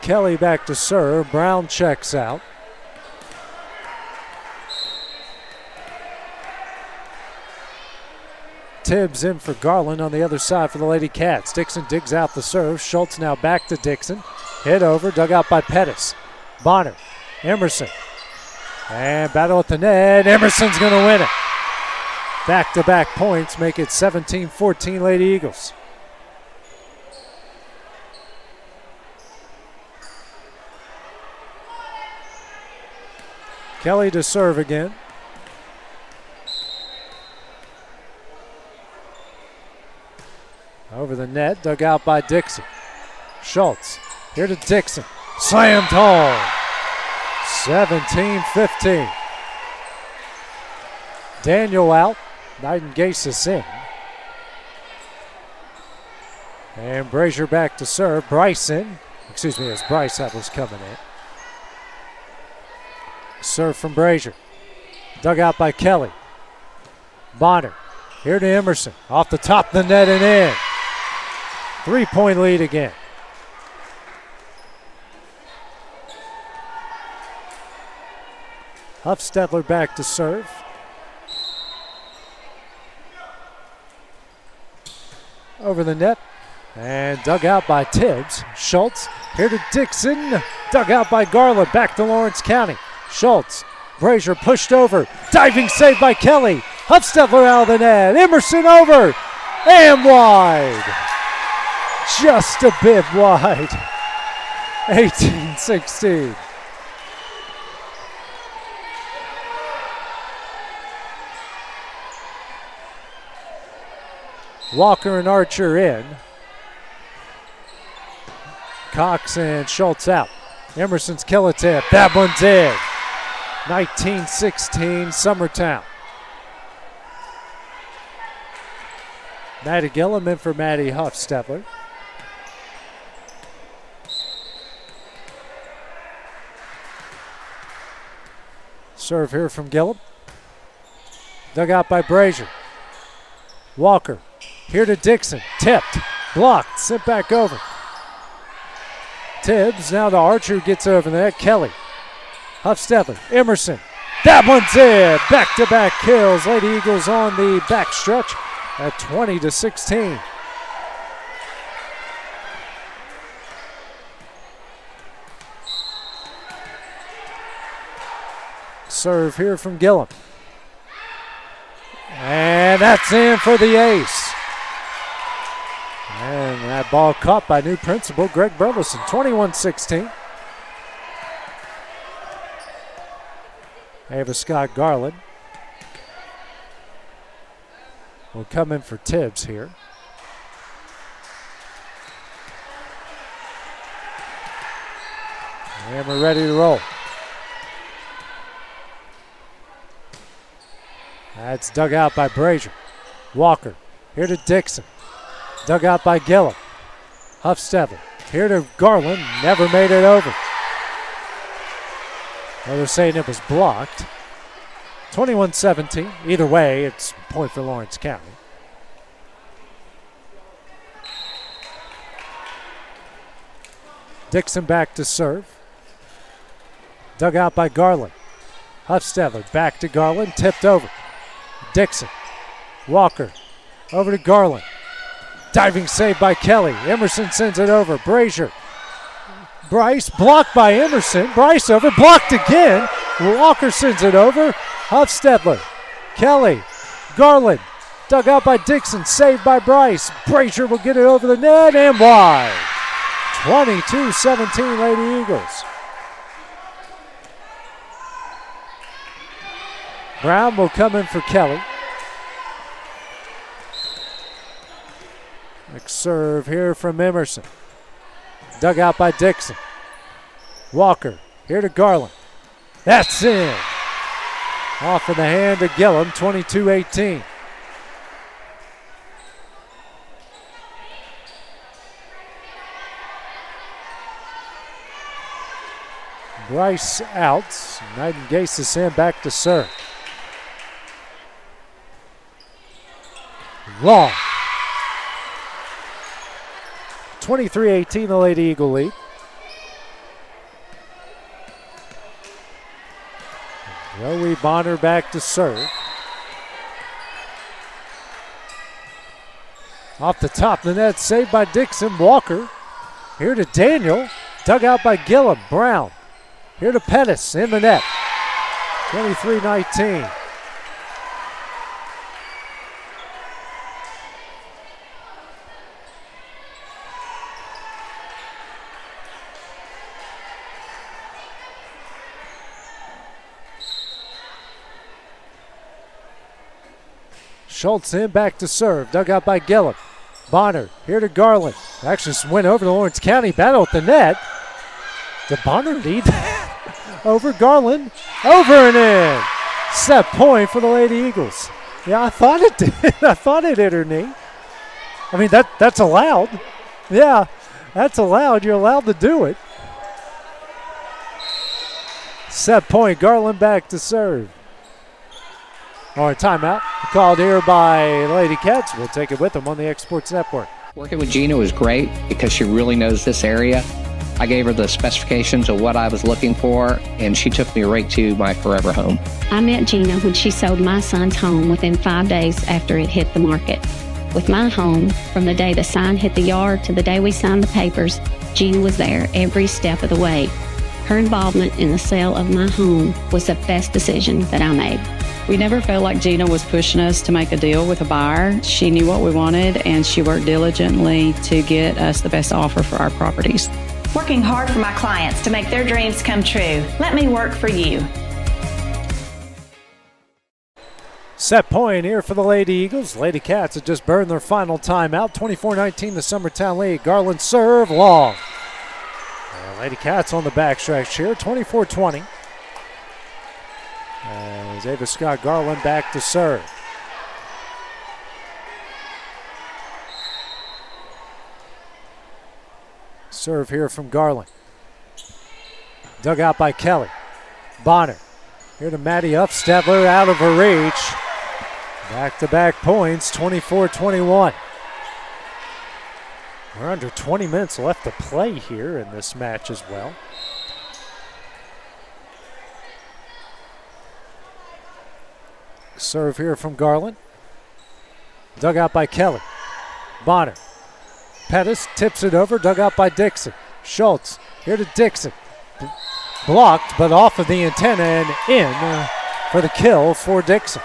Kelly back to serve. Brown checks out. Tibbs in for Garland on the other side for the Lady Cats. Dixon digs out the serve. Schultz now back to Dixon. Hit over, dug out by Pettis. Bonner, Emerson. And battle at the net. Emerson's going to win it. Back-to-back points make it 17-14 Lady Eagles. Kelly to serve again. Over the net, dug out by Dixon. Schultz, here to Dixon. Slammed home. 17-15. Daniel out. Nightingale in. And Brazier back to serve. Bryce in. Excuse me, it's Bryce that was coming in. Serve from Brazier. Dug out by Kelly. Bonner. Here to Emerson. Off the top of the net and in. 3-point lead again. Huffstetler back to serve. Over the net. And dug out by Tibbs. Schultz. Here to Dixon. Dug out by Garland. Back to Lawrence County. Schultz. Brazier pushed over. Diving save by Kelly. Huffstetler out of the net. Emerson over. And wide. Just a bit wide. 18-16. Walker and Archer in. Cox and Schultz out. Emerson's kill a tip. That one's in. 19-16 Summertown. Maddie Gillum in for Maddie Huffstetler. Serve here from Gillum. Dug out by Brazier. Walker. Here to Dixon. Tipped. Blocked. Sent back over. Tibbs now to Archer. Gets over there. Kelly. Huffstetler. Emerson. That one's in. Back-to-back kills. Lady Eagles on the back stretch at 20-16. Serve here from Gillum. And that's in for the ace. And that ball caught by new principal Greg Burleson. 21-16. Ava Scott Garland will come in for Tibbs here. And we're ready to roll. That's dug out by Brazier. Walker, here to Dixon. Dug out by Gillum. Huffstetler, here to Garland. Never made it over. Well, they're saying it was blocked. 21-17. Either way, it's a point for Lawrence County. Dixon back to serve. Dug out by Garland. Huffstetler back to Garland. Tipped over. Dixon. Walker. Over to Garland. Diving save by Kelly. Emerson sends it over. Brazier. Bryce blocked by Emerson. Bryce over. Blocked again. Walker sends it over. Huffstetler. Kelly. Garland. Dug out by Dixon. Saved by Bryce. Brazier will get it over the net and wide. 22-17 Lady Eagles. Brown will come in for Kelly. Next serve here from Emerson. Dug out by Dixon. Walker, here to Garland. That's in. Off of the hand of Gillum, 22-18. Bryce out. Nightingale is in back to serve. Long. 23-18, the Lady Eagle lead. Joey Bonner back to serve. Off the top of the net, saved by Dixon. Walker. Here to Daniel. Dug out by Gillum. Brown. Here to Pettis in the net. 23-19. Schultz in, back to serve. Dug out by Gillum. Bonner here to Garland. Actually went over to Lawrence County. Battle at the net. Did Bonner lead over Garland? Over and in. Set point for the Lady Eagles. Yeah, I thought it did. I thought it hit her knee. I mean, that's allowed. Yeah, that's allowed. You're allowed to do it. Set point. Garland back to serve. All right, timeout called here by Lady Cats. We'll take it with them on the X Sports Network. Working with Gina was great because she really knows this area. I gave her the specifications of what I was looking for, and she took me right to my forever home. I met Gina when she sold my son's home within 5 days after it hit the market. With my home, from the day the sign hit the yard to the day we signed the papers, Gina was there every step of the way. Her involvement in the sale of my home was the best decision that I made. We never felt like Gina was pushing us to make a deal with a buyer. She knew what we wanted, and she worked diligently to get us the best offer for our properties. Working hard for my clients to make their dreams come true. Let me work for you. Set point here for the Lady Eagles. Lady Cats have just burned their final timeout. 24-19 the Summertown lead. Garland serve long. Lady Cats on the backstretch here. 24-20. As Ava Scott Garland back to serve. Serve here from Garland. Dug out by Kelly. Bonner. Here to Maddie Upstedler, out of her reach. Back-to-back points, 24-21. We're under 20 minutes left to play here in this match as well. Serve here from Garland. Dug out by Kelly. Bonner. Pettis tips it over, dug out by Dixon. Schultz here to Dixon. Blocked, but off of the antenna and in for the kill for Dixon.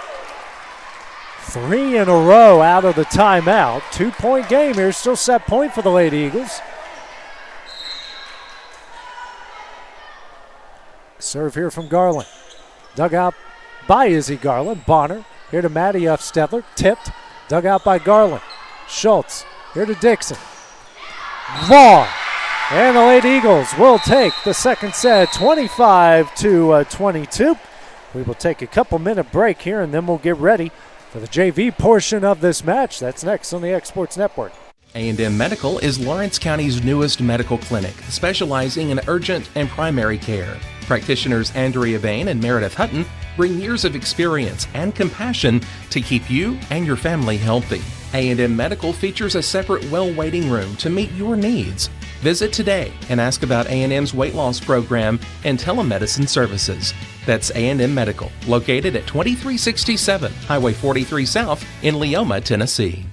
3 in a row out of the timeout. 2-point game here, still set point for the Lady Eagles. Serve here from Garland. Dug out by Izzy Garland. Bonner here to Maddie Upstedler. Tipped, dug out by Garland. Schultz here to Dixon. Long. And the Lady Eagles will take the second set 25-22. We will take a couple-minute break here, and then we'll get ready for the JV portion of this match. That's next on the X Sports Network. A&M Medical is Lawrence County's newest medical clinic, specializing in urgent and primary care. Practitioners Andrea Bain and Meredith Hutton bring years of experience and compassion to keep you and your family healthy. A&M Medical features a separate well waiting room to meet your needs. Visit today and ask about A&M's weight loss program and telemedicine services. That's A&M Medical, located at 2367 Highway 43 South in Leoma, Tennessee.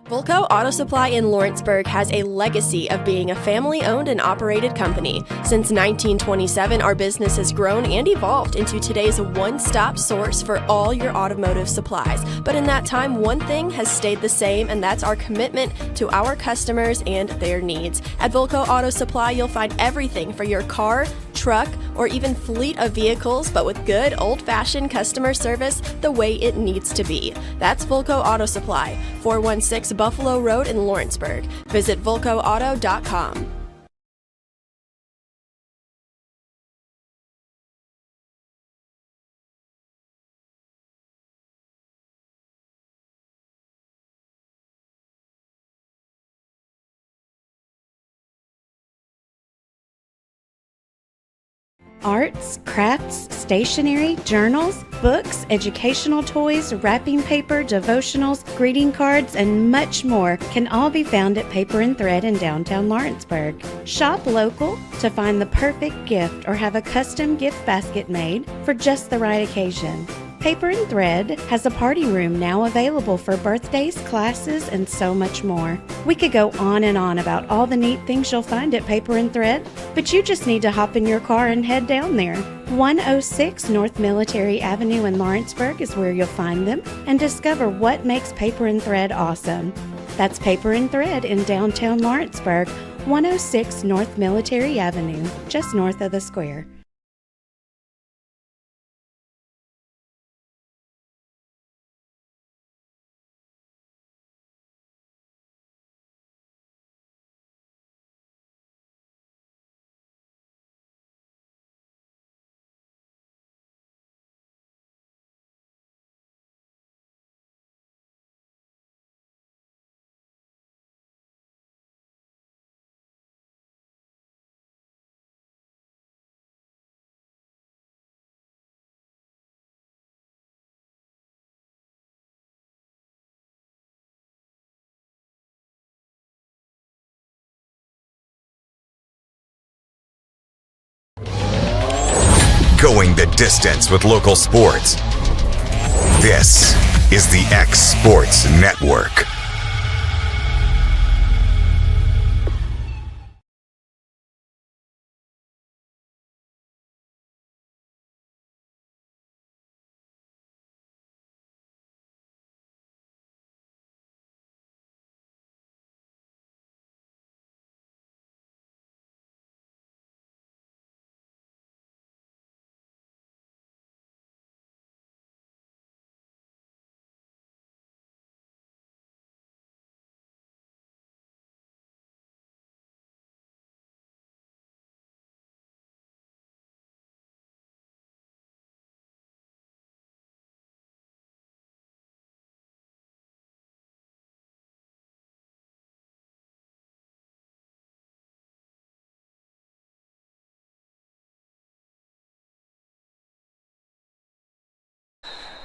Volco Auto Supply in Lawrenceburg has a legacy of being a family-owned and operated company. Since 1927, our business has grown and evolved into today's one-stop source for all your automotive supplies. But in that time, one thing has stayed the same, and that's our commitment to our customers and their needs. At Volco Auto Supply, you'll find everything for your car, truck, or even fleet of vehicles, but with good old-fashioned customer service the way it needs to be. That's Volco Auto Supply, 416 Buffalo Road in Lawrenceburg. Visit VolcoAuto.com. Arts, crafts, stationery, journals, books, educational toys, wrapping paper, devotionals, greeting cards, and much more can all be found at Paper and Thread in downtown Lawrenceburg. Shop local to find the perfect gift or have a custom gift basket made for just the right occasion. Paper and Thread has a party room now available for birthdays, classes, and so much more. We could go on and on about all the neat things you'll find at Paper and Thread, but you just need to hop in your car and head down there. 106 North Military Avenue in Lawrenceburg is where you'll find them and discover what makes Paper and Thread awesome. That's Paper and Thread in downtown Lawrenceburg, 106 North Military Avenue, just north of the square. Going the distance with local sports. This is the X Sports Network.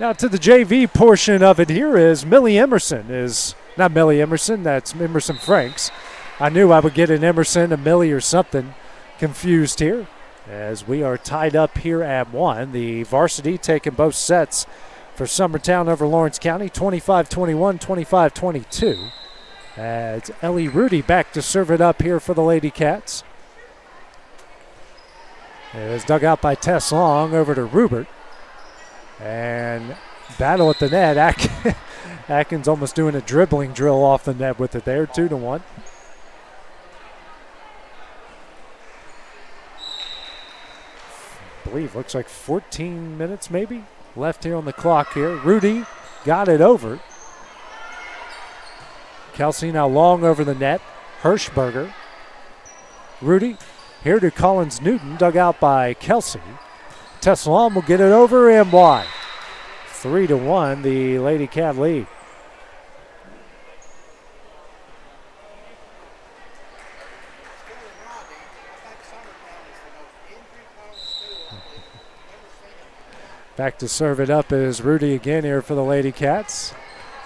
Now to the JV portion of it here is Millie Emerson. Not Millie Emerson, that's Emerson Franks. I knew I would get an Emerson, a Millie, or something confused here as we are tied up here at 1. The varsity taking both sets for Summertown over Lawrence County, 25-21, 25-22. As Ellie Rudy back to serve it up here for the Lady Cats. It is dug out by Tess Long over to Rubert. And battle at the net. Atkins almost doing a dribbling drill off the net with it there, 2-1. I believe looks like 14 minutes maybe left here on the clock here. Rudy got it over. Kelsey now Long over the net. Hirschberger. Rudy here to Collins Newton, dug out by Kelsey. Tessalon will get it over and wide. 3-1, the Lady Cat lead. Back to serve it up is Rudy again here for the Lady Cats.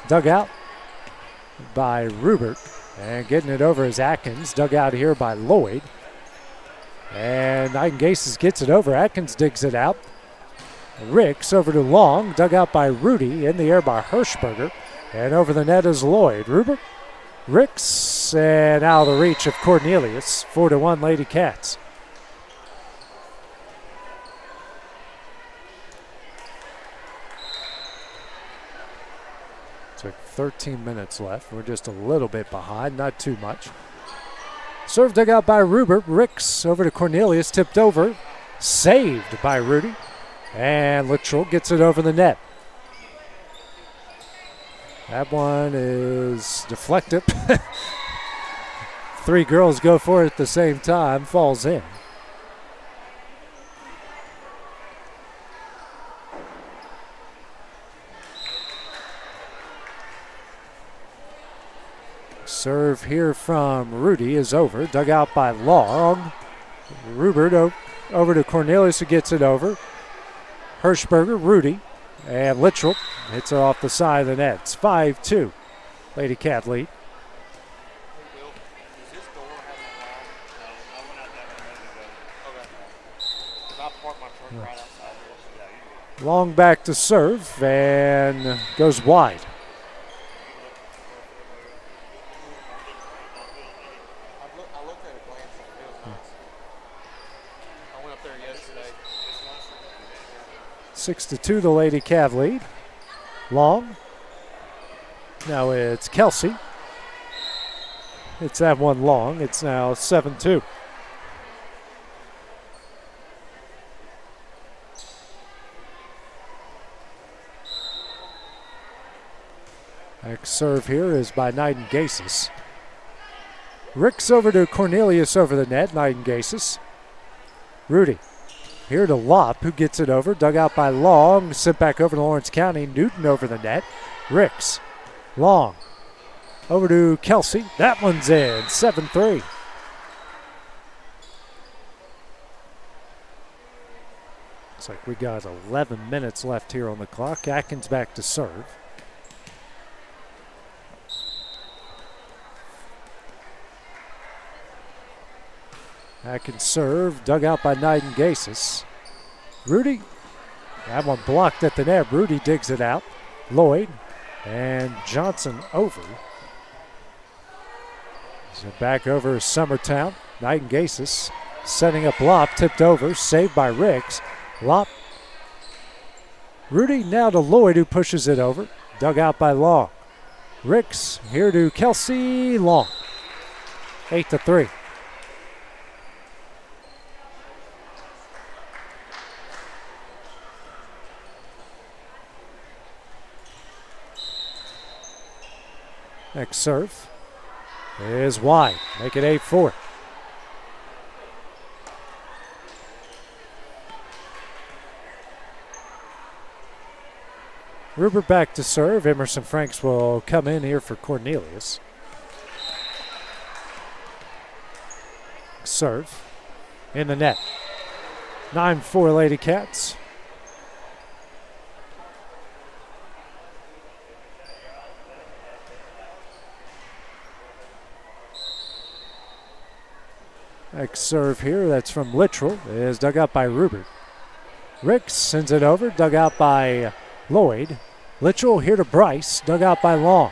Dug out by Rubert. And getting it over is Atkins. Dug out here by Lloyd. And Eigengases gets it over. Atkins digs it out. Ricks over to Long. Dug out by Rudy. In the air by Hirschberger. And over the net is Lloyd. Rubert, Ricks, and out of the reach of Cornelius. 4-1 Lady Cats. Took 13 minutes left. We're just a little bit behind, not too much. Serve dug out by Rubert. Ricks over to Cornelius, tipped over. Saved by Rudy. And Littrell gets it over the net. That one is deflected. 3 girls go for it at the same time. Falls in. Serve here from Rudy is over. Dug out by Long. Rubert over to Cornelius who gets it over. Hirschberger, Rudy, and Littrell hits it off the side of the net. It's 5-2. Lady Cat lead. Long back to serve and goes wide. I looked at it glancing. It was nice. I went up there yesterday. 6-2, the Lady Cav lead. Long. Now it's Kelsey. It's that one long. It's now 7-2. Next serve here is by Nightingale. Ricks over to Cornelius over the net. Nightingale. Rudy. Here to Lopp, who gets it over. Dug out by Long. Sent back over to Lawrence County. Newton over the net. Ricks. Long. Over to Kelsey. That one's in. 7-3. Looks like we got 11 minutes left here on the clock. Atkins back to serve. Atkins serve, dug out by Nightingale. Rudy, that one blocked at the net. Rudy digs it out. Lloyd and Johnson over. So back over is Summertown. Nightingale setting up Lopp, tipped over, saved by Ricks. Lopp. Rudy now to Lloyd, who pushes it over. Dug out by Long. Ricks here to Kelsey. Long. 8-3. Next serve is wide. Make it 8-4. Ruber back to serve. Emerson Franks will come in here for Cornelius. Serve in the net. 9-4 Lady Cats. Next serve here, that's from Littrell, is dug out by Rubert. Ricks sends it over, dug out by Lloyd. Littrell here to Bryce, dug out by Long.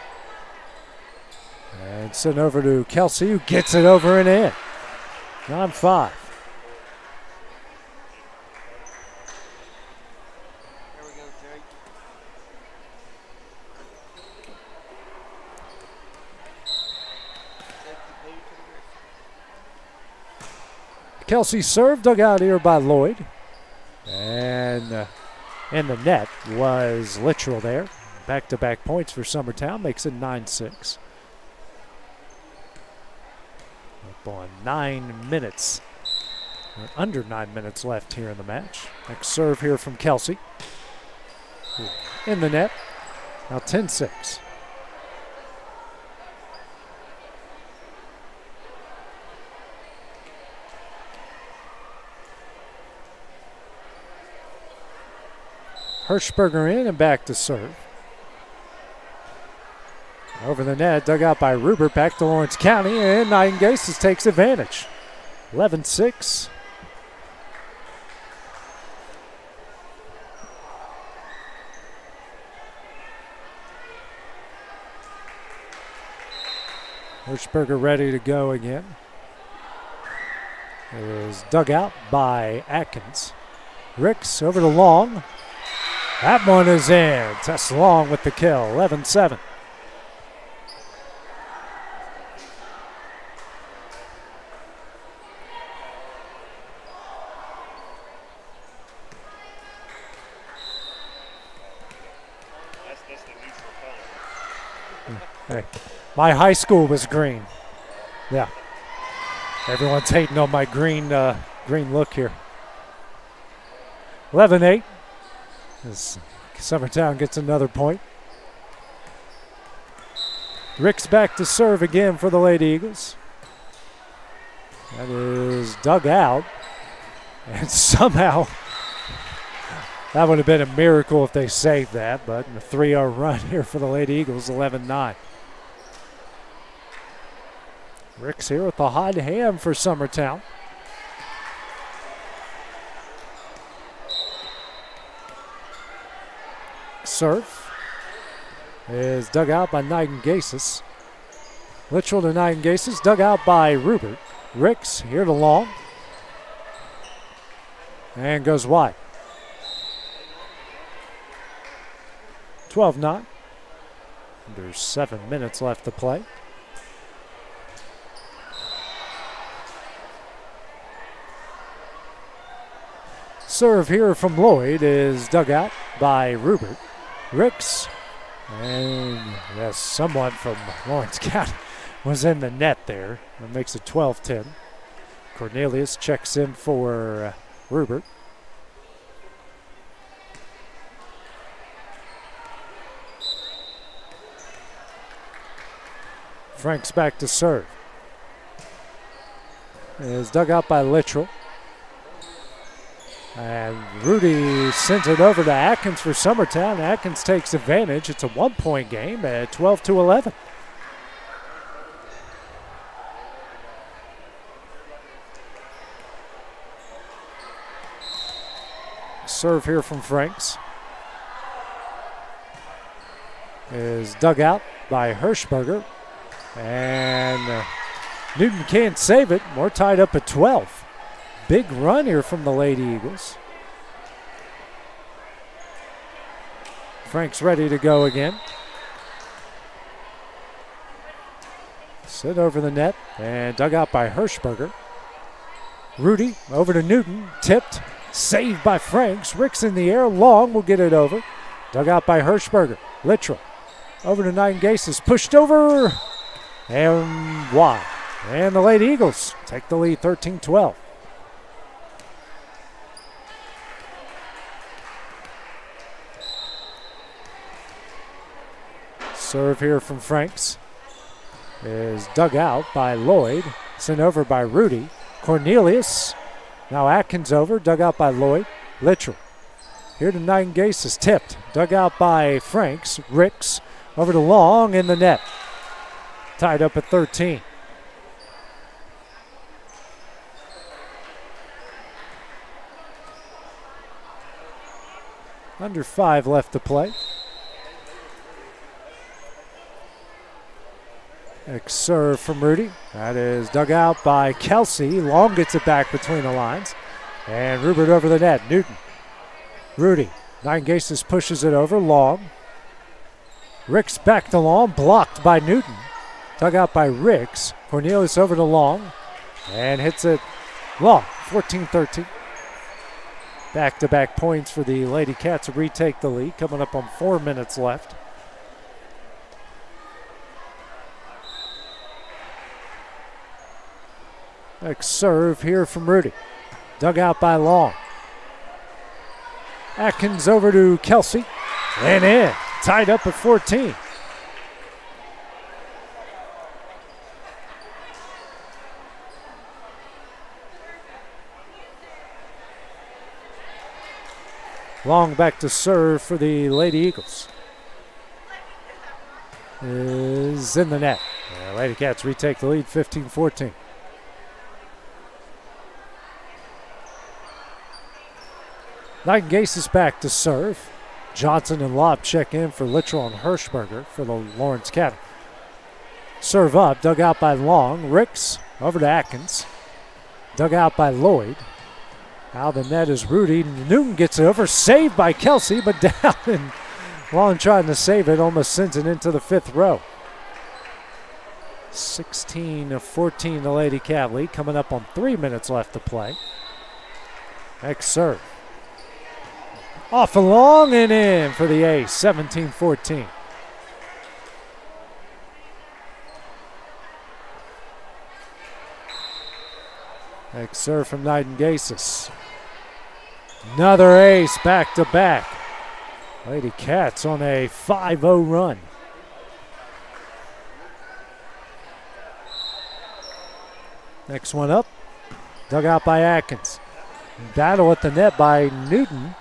And sent over to Kelsey, who gets it over and in. 9-5. Kelsey served, dug out here by Lloyd. And in the net was Littrell there. Back-to-back points for Summertown, makes it 9-6. Up on 9 minutes, or under 9 minutes left here in the match. Next serve here from Kelsey. In the net, now 10-6. Hirschberger in and back to serve. Over the net, dug out by Ruber, back to Lawrence County, and Nightingale takes advantage. 11-6. Hirschberger ready to go again. It is dug out by Atkins. Ricks over to Long. That one is in. Tess Long with the kill. 11-7. Hey, my high school was green. Yeah. Everyone's hating on my green look here. 11-8. As Summertown gets another point. Ricks back to serve again for the Lady Eagles. That is dug out. And somehow, that would have been a miracle if they saved that, but a 3-0 run here for the Lady Eagles, 11-9. Ricks here with the hot hand for Summertown. Serve is dug out by Nightingasis. Littrell to Nightingasis, dug out by Rupert. Ricks here to Long. And goes wide. 12-9. There's 7 minutes left to play. Serve here from Lloyd is dug out by Rupert. Ricks, and yes, someone from Lawrence County was in the net there. That makes it 12-10. Cornelius checks in for Rupert. Franks back to serve. Is dug out by Littrell. And Rudy sends it over to Atkins for Summertown. Atkins takes advantage. It's a 1-point game at 12-11. Serve here from Franks. Is dug out by Hirschberger. And Newton can't save it. We're tied up at 12. Big run here from the Lady Eagles. Frank's ready to go again. Sit over the net and dug out by Hirschberger. Rudy over to Newton. Tipped. Saved by Franks. Ricks in the air. Long will get it over. Dug out by Hirschberger. Littrell. Over to Nightingasis. Pushed over. And wide. And the Lady Eagles take the lead 13-12. Serve here from Franks is dug out by Lloyd. Sent over by Rudy. Cornelius. Now Atkins over. Dug out by Lloyd. Littrell. Here to Nightingasis. Tipped. Dug out by Franks. Ricks. Over to Long in the net. Tied up at 13. Under 5 left to play. Next serve from Rudy. That is dug out by Kelsey. Long gets it back between the lines. And Rupert over the net. Newton. Rudy. Nightingasis pushes it over. Long. Ricks back to Long. Blocked by Newton. Dug out by Ricks. Cornelius over to Long. And hits it long. 14-13. Back-to-back points for the Lady Cats to retake the lead. Coming up on 4 minutes left. Next serve here from Rudy. Dug out by Long. Atkins over to Kelsey. And in. Tied up at 14. Long back to serve for the Lady Eagles. Is in the net. Lady Cats retake the lead 15-14. Nightingasis back to serve. Johnson and Lobb check in for Littrell and Hirschberger for the Lawrence County. Serve up, dug out by Long. Ricks over to Atkins. Dug out by Lloyd. Now the net is Rudy. Newton gets it over. Saved by Kelsey, but down. And Long trying to save it. Almost sends it into the 5th row. 16-14 the Lady Cat lead. Coming up on 3 minutes left to play. Next serve. Off and long and in for the ace. 17-14. Next serve from Nightingasis. Another ace back to back. Lady Cats on a 5-0 run. Next one up. Dug out by Atkins. Battle at the net by Newton.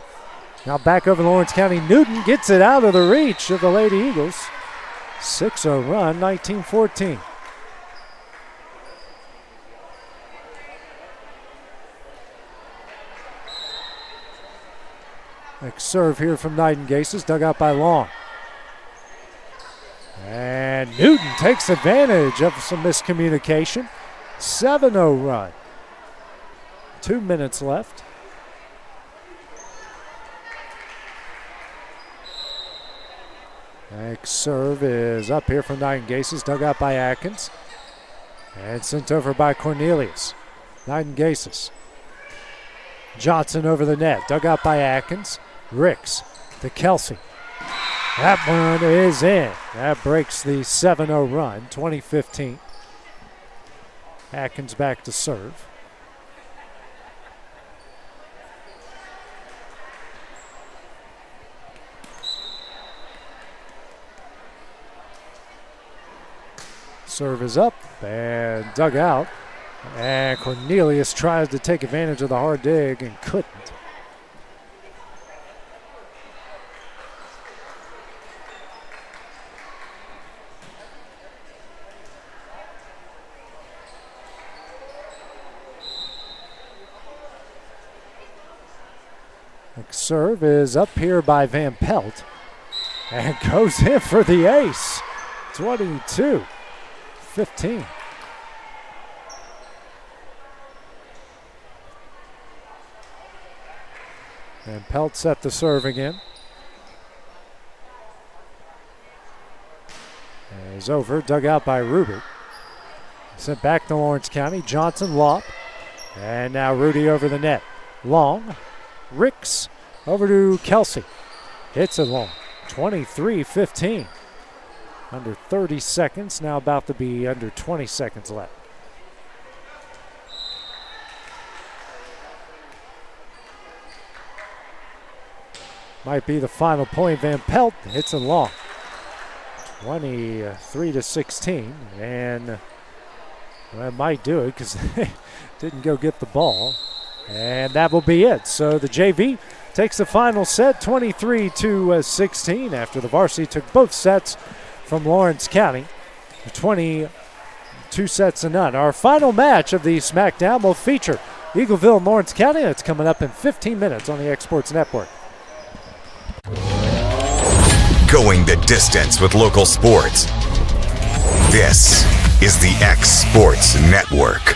Now back over Lawrence County. Newton gets it out of the reach of the Lady Eagles. 6-0 run, 19-14. Next serve here from Nightingases, dug out by Long. And Newton takes advantage of some miscommunication. 7-0 run. 2 minutes left. Next serve is up here from Nightingases, dug out by Atkins. And sent over by Cornelius. Nightingases. Johnson over the net, dug out by Atkins. Ricks to Kelsey. That one is in. That breaks the 7-0 run, 2015. Atkins back to serve. Serve is up and dug out. And Cornelius tries to take advantage of the hard dig and couldn't. Next serve is up here by Van Pelt and goes in for the ace. 22-15. Van Pelt set the serve again. Is over, dug out by Ruby. Sent back to Lawrence County. Johnson lop. And now Rudy over the net. Long. Ricks over to Kelsey. Hits it long. 23-15. Under 30 seconds. Now about to be under 20 seconds left. Might be the final point. Van Pelt hits it long. 23-16. And that might do it because they didn't go get the ball. And that will be it. So the JV takes the final set, 23-16, after the varsity took both sets from Lawrence County, 22 sets to none. Our final match of the Smackdown will feature Eagleville and Lawrence County. That's coming up in 15 minutes on the X Sports Network. Going the distance with local sports. This is the X Sports Network.